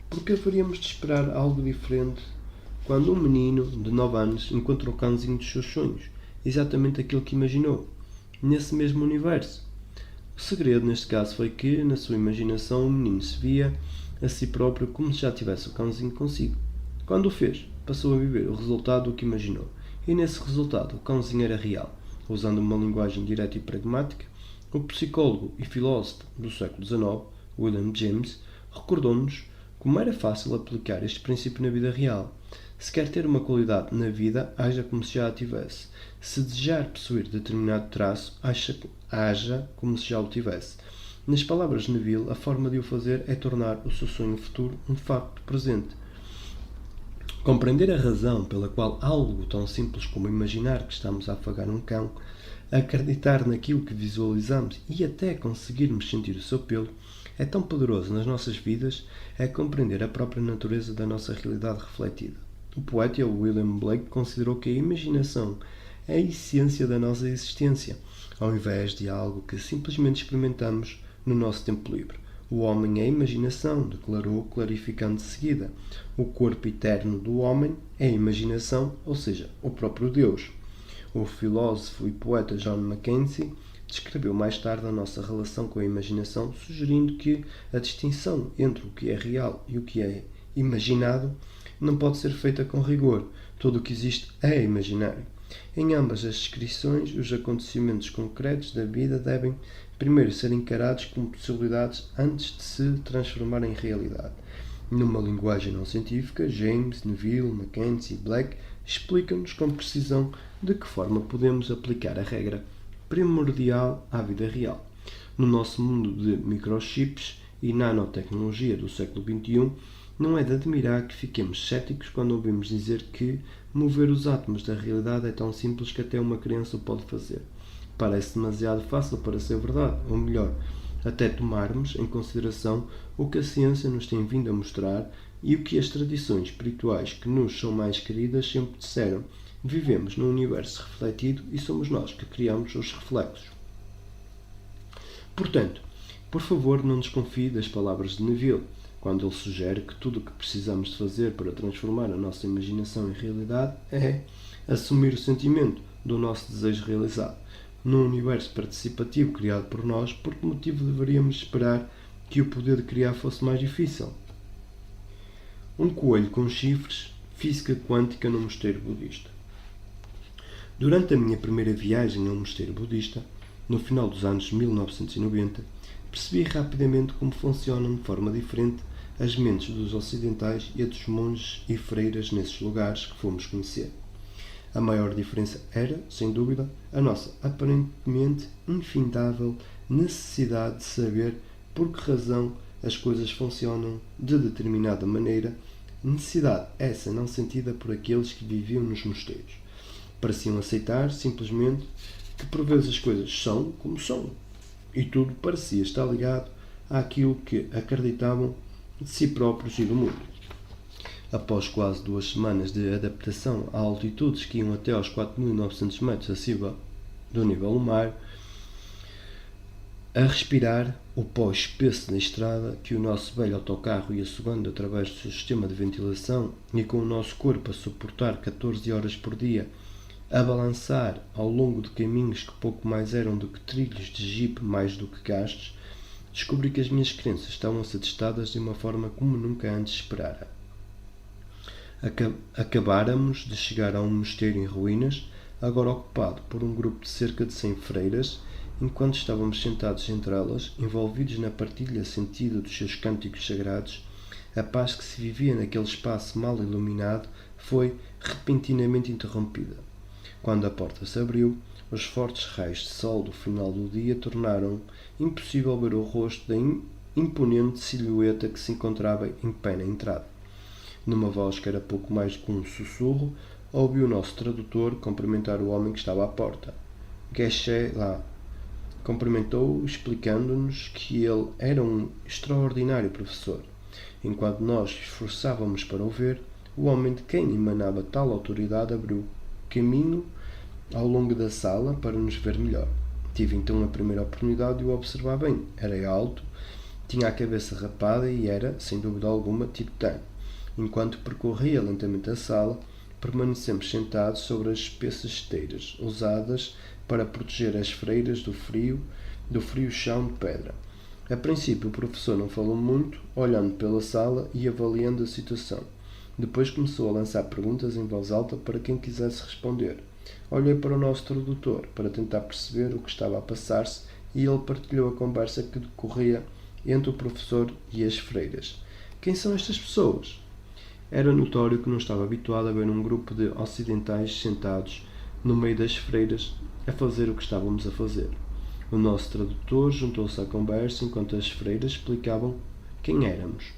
por que haveríamos de esperar algo diferente quando um menino de 9 anos encontrou o cãozinho dos seus sonhos, exatamente aquilo que imaginou, nesse mesmo universo. O segredo neste caso foi que, na sua imaginação, o menino se via a si próprio como se já tivesse o cãozinho consigo. Quando o fez, passou a viver o resultado do que imaginou, e nesse resultado o cãozinho era real. Usando uma linguagem direta e pragmática, o psicólogo e filósofo do século XIX, William James, recordou-nos como era fácil aplicar este princípio na vida real. Se quer ter uma qualidade na vida, haja como se já a tivesse. Se desejar possuir determinado traço, haja como se já o tivesse. Nas palavras de Neville, a forma de o fazer é tornar o seu sonho futuro um facto presente. Compreender a razão pela qual algo tão simples como imaginar que estamos a afagar um cão, acreditar naquilo que visualizamos e até conseguirmos sentir o seu pelo é tão poderoso nas nossas vidas, é compreender a própria natureza da nossa realidade refletida. O poeta William Blake considerou que a imaginação é a essência da nossa existência, ao invés de algo que simplesmente experimentamos no nosso tempo livre. O homem é a imaginação, declarou, clarificando de seguida. O corpo eterno do homem é a imaginação, ou seja, o próprio Deus. O filósofo e poeta John Mackenzie descreveu mais tarde a nossa relação com a imaginação, sugerindo que a distinção entre o que é real e o que é imaginado não pode ser feita com rigor. Tudo o que existe é imaginário. Em ambas as descrições, os acontecimentos concretos da vida devem primeiro ser encarados como possibilidades antes de se transformarem em realidade. Numa linguagem não científica, James, Neville, Mackenzie e Black explicam-nos com precisão de que forma podemos aplicar a regra primordial à vida real. No nosso mundo de microchips e nanotecnologia do século XXI, não é de admirar que fiquemos céticos quando ouvimos dizer que mover os átomos da realidade é tão simples que até uma criança o pode fazer. Parece demasiado fácil para ser verdade, ou melhor, até tomarmos em consideração o que a ciência nos tem vindo a mostrar e o que as tradições espirituais que nos são mais queridas sempre disseram. Vivemos num universo refletido e somos nós que criamos os reflexos. Portanto, por favor, não desconfie das palavras de Neville, quando ele sugere que tudo o que precisamos de fazer para transformar a nossa imaginação em realidade é assumir o sentimento do nosso desejo realizado. Num universo participativo criado por nós, por que motivo deveríamos esperar que o poder de criar fosse mais difícil? Um coelho com chifres, física quântica no mosteiro budista. Durante a minha primeira viagem a um mosteiro budista, no final dos anos 1990, percebi rapidamente como funcionam de forma diferente as mentes dos ocidentais e a dos monges e freiras nesses lugares que fomos conhecer. A maior diferença era, sem dúvida, a nossa aparentemente infindável necessidade de saber por que razão as coisas funcionam de determinada maneira, necessidade essa não sentida por aqueles que viviam nos mosteiros. Pareciam aceitar, simplesmente, que por vezes as coisas são como são, e tudo parecia estar ligado àquilo que acreditavam de si próprios e do mundo. Após quase 2 semanas de adaptação a altitudes que iam até aos 4.900 metros acima do nível do mar, a respirar o pó espesso da estrada que o nosso velho autocarro ia sugando através do seu sistema de ventilação e com o nosso corpo a suportar 14 horas por dia, a balançar ao longo de caminhos que pouco mais eram do que trilhos de jipe mais do que gastos, descobri que as minhas crenças estavam-se atestadas de uma forma como nunca antes esperara. Acabáramos de chegar a um mosteiro em ruínas, agora ocupado por um grupo de cerca de 100 freiras, enquanto estávamos sentados entre elas, envolvidos na partilha sentida dos seus cânticos sagrados, a paz que se vivia naquele espaço mal iluminado foi repentinamente interrompida. Quando a porta se abriu, os fortes raios de sol do final do dia tornaram impossível ver o rosto da imponente silhueta que se encontrava em pé na entrada. Numa voz que era pouco mais do que um sussurro, ouvi o nosso tradutor cumprimentar o homem que estava à porta. Geshe lá. Cumprimentou-o, explicando-nos que ele era um extraordinário professor. Enquanto nós esforçávamos para o ver, o homem de quem emanava tal autoridade abriu caminho ao longo da sala para nos ver melhor. Tive então a primeira oportunidade de o observar bem. Era alto, tinha a cabeça rapada e era, sem dúvida alguma, tibetano. Enquanto percorria lentamente a sala, permanecemos sentados sobre as espessas esteiras, usadas para proteger as freiras do frio chão de pedra. A princípio o professor não falou muito, olhando pela sala e avaliando a situação. Depois começou a lançar perguntas em voz alta para quem quisesse responder. Olhei para o nosso tradutor para tentar perceber o que estava a passar-se e ele partilhou a conversa que decorria entre o professor e as freiras. Quem são estas pessoas? Era notório que não estava habituado a ver um grupo de ocidentais sentados no meio das freiras a fazer o que estávamos a fazer. O nosso tradutor juntou-se à conversa enquanto as freiras explicavam quem éramos.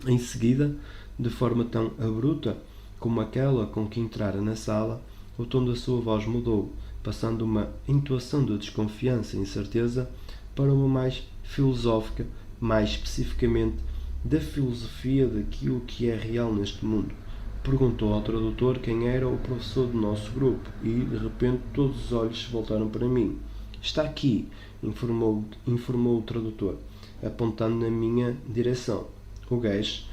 Em seguida, de forma tão abrupta como aquela com que entrara na sala, o tom da sua voz mudou, passando de uma entoação de desconfiança e incerteza para uma mais filosófica, mais especificamente da filosofia daquilo que é real neste mundo. Perguntou ao tradutor quem era o professor do nosso grupo e, de repente, todos os olhos se voltaram para mim. Está aqui, informou o tradutor, apontando na minha direção. O gajo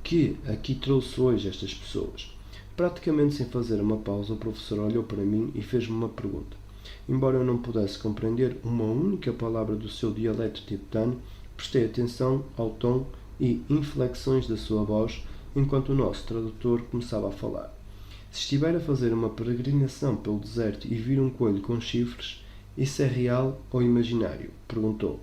que aqui trouxe hoje estas pessoas. Praticamente sem fazer uma pausa, o professor olhou para mim e fez-me uma pergunta. Embora eu não pudesse compreender uma única palavra do seu dialeto tibetano, prestei atenção ao tom e inflexões da sua voz enquanto o nosso tradutor começava a falar. Se estiver a fazer uma peregrinação pelo deserto e vir um coelho com chifres, isso é real ou imaginário? Perguntou.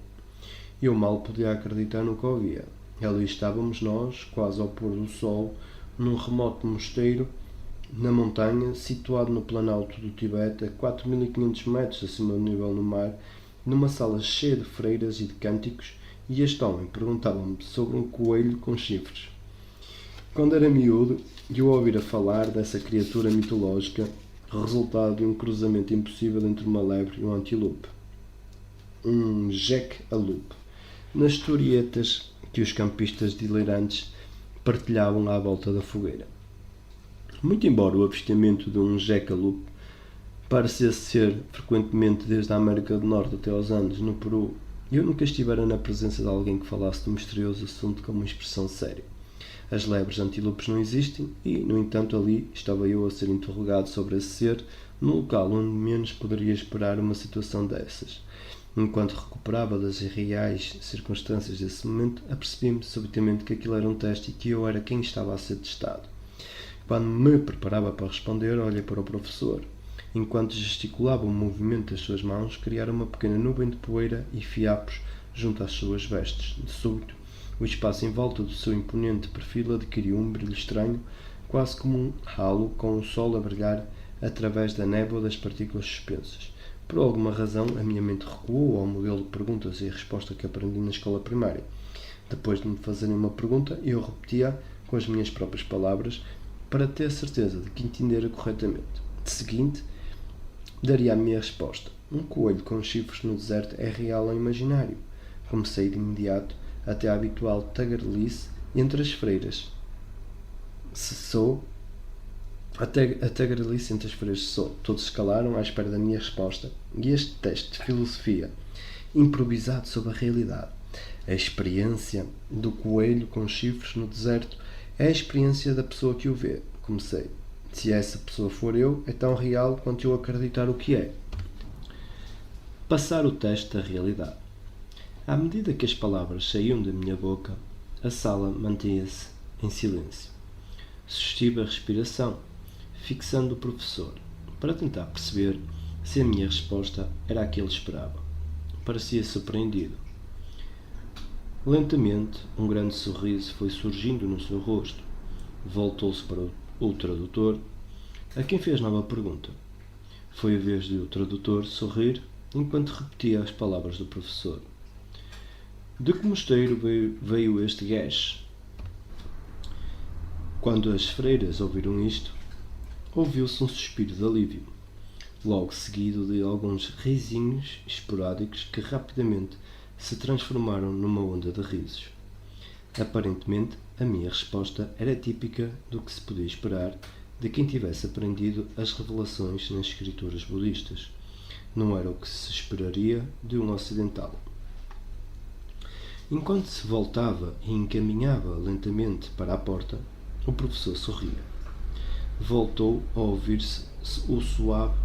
Eu mal podia acreditar no que ouvia. Ali estávamos nós, quase ao pôr do sol, num remoto mosteiro na montanha, situado no planalto do Tibete, a 4.500 metros acima do nível do mar, numa sala cheia de freiras e de cânticos, e este homem perguntava-me sobre um coelho com chifres. Quando era miúdo, eu ouvira falar dessa criatura mitológica, resultado de um cruzamento impossível entre uma lebre e um antílope. Um jackalope. Nas historietas que os campistas delirantes partilhavam à volta da fogueira. Muito embora o avistamento de um jackalope parecesse ser frequentemente desde a América do Norte até aos Andes, no Peru, eu nunca estivera na presença de alguém que falasse do misterioso assunto com uma expressão séria. As lebres antílopes não existem e, no entanto, ali estava eu a ser interrogado sobre esse ser, num local onde menos poderia esperar uma situação dessas. Enquanto recuperava das irreais circunstâncias desse momento, apercebi-me subitamente que aquilo era um teste e que eu era quem estava a ser testado. Quando me preparava para responder, olhei para o professor. Enquanto gesticulava o movimento das suas mãos, criara uma pequena nuvem de poeira e fiapos junto às suas vestes. De súbito, o espaço em volta do seu imponente perfil adquiriu um brilho estranho, quase como um halo com o sol a brilhar através da névoa das partículas suspensas. Por alguma razão, a minha mente recuou ao modelo de perguntas e resposta que aprendi na escola primária. Depois de me fazerem uma pergunta, eu repetia com as minhas próprias palavras para ter certeza de que entendera corretamente. De seguinte, daria a minha resposta. Um coelho com chifres no deserto é real ou imaginário? Comecei de imediato até a habitual tagarelice entre as freiras. Cessou. A tagarelice entre as freiras cessou. Todos se calaram à espera da minha resposta. E este teste de filosofia, improvisado sobre a realidade, a experiência do coelho com chifres no deserto é a experiência da pessoa que o vê. Comecei. Se essa pessoa for eu, é tão real quanto eu acreditar o que é. Passar o teste da realidade. À medida que as palavras saíam da minha boca, a sala mantinha-se em silêncio. Sustive a respiração, fixando o professor, para tentar perceber se a minha resposta era a que ele esperava. Parecia surpreendido. Lentamente, um grande sorriso foi surgindo no seu rosto. Voltou-se para o tradutor, a quem fez nova pergunta. Foi a vez de o tradutor sorrir enquanto repetia as palavras do professor. De que mosteiro veio este gajo? Quando as freiras ouviram isto, ouviu-se um suspiro de alívio, logo seguido de alguns risinhos esporádicos que rapidamente se transformaram numa onda de risos. Aparentemente, a minha resposta era típica do que se podia esperar de quem tivesse aprendido as revelações nas escrituras budistas. Não era o que se esperaria de um ocidental. Enquanto se voltava e encaminhava lentamente para a porta, o professor sorria. Voltou a ouvir-se o suave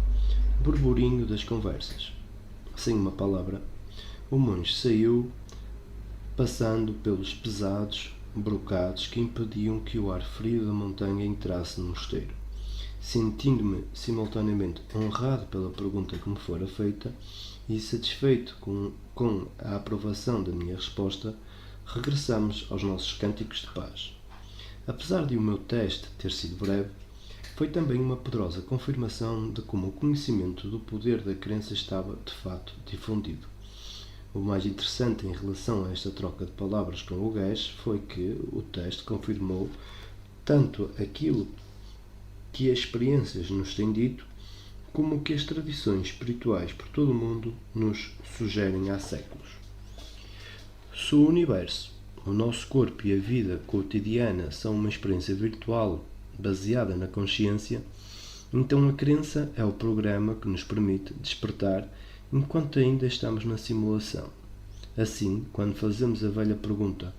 burburinho das conversas. Sem uma palavra, o monge saiu, passando pelos pesados brocados que impediam que o ar frio da montanha entrasse no mosteiro. Sentindo-me simultaneamente honrado pela pergunta que me fora feita e satisfeito com a aprovação da minha resposta, regressamos aos nossos cânticos de paz. Apesar de o meu teste ter sido breve, foi também uma poderosa confirmação de como o conhecimento do poder da crença estava, de fato, difundido. O mais interessante em relação a esta troca de palavras com o gajo foi que o teste confirmou tanto aquilo que as experiências nos têm dito, como o que as tradições espirituais por todo o mundo nos sugerem há séculos. Se o universo, o nosso corpo e a vida cotidiana são uma experiência virtual baseada na consciência, então a crença é o programa que nos permite despertar enquanto ainda estamos na simulação. Assim, quando fazemos a velha pergunta: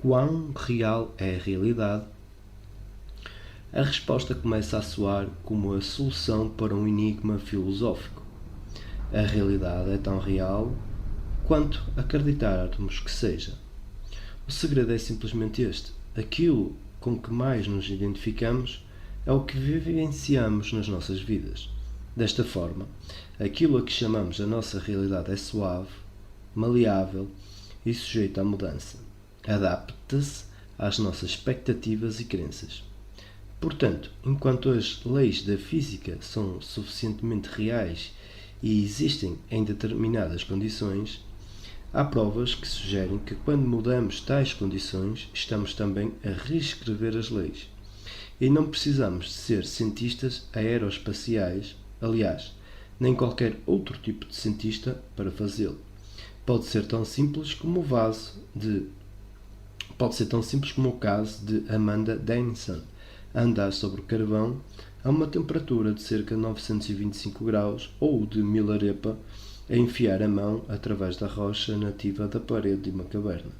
quão real é a realidade? A resposta começa a soar como a solução para um enigma filosófico. A realidade é tão real quanto acreditarmos que seja. O segredo é simplesmente este: aquilo com que mais nos identificamos é o que vivenciamos nas nossas vidas. Desta forma, aquilo a que chamamos a nossa realidade é suave, maleável e sujeito à mudança. Adapta-se às nossas expectativas e crenças. Portanto, enquanto as leis da física são suficientemente reais e existem em determinadas condições, há provas que sugerem que quando mudamos tais condições, estamos também a reescrever as leis. E não precisamos de ser cientistas aeroespaciais, aliás, nem qualquer outro tipo de cientista para fazê-lo. Pode ser tão simples como o caso de Amanda Denison a andar sobre o carvão a uma temperatura de cerca de 925 graus ou de Milarepa a enfiar a mão através da rocha nativa da parede de uma caverna.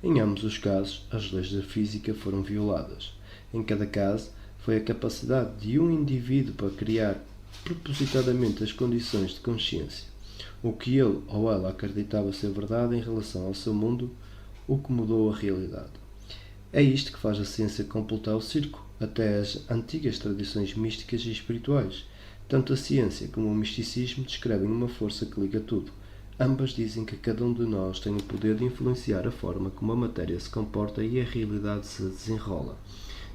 Em ambos os casos, as leis da física foram violadas. Em cada caso, foi a capacidade de um indivíduo para criar propositadamente as condições de consciência, o que ele ou ela acreditava ser verdade em relação ao seu mundo, o que mudou a realidade. É isto que faz a ciência completar o circo, até as antigas tradições místicas e espirituais. Tanto a ciência como o misticismo descrevem uma força que liga tudo. Ambas dizem que cada um de nós tem o poder de influenciar a forma como a matéria se comporta e a realidade se desenrola,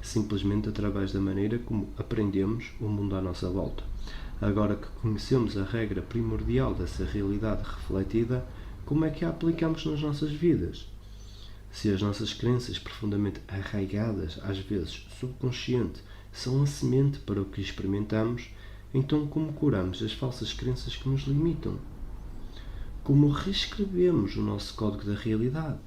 simplesmente através da maneira como aprendemos o mundo à nossa volta. Agora que conhecemos a regra primordial dessa realidade refletida, como é que a aplicamos nas nossas vidas? Se as nossas crenças profundamente arraigadas, às vezes subconsciente, são a semente para o que experimentamos, então como curamos as falsas crenças que nos limitam? Como reescrevemos o nosso código da realidade?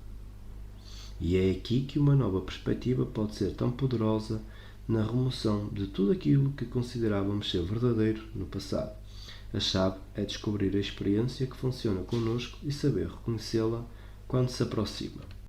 E é aqui que uma nova perspectiva pode ser tão poderosa na remoção de tudo aquilo que considerávamos ser verdadeiro no passado. A chave é descobrir a experiência que funciona connosco e saber reconhecê-la quando se aproxima.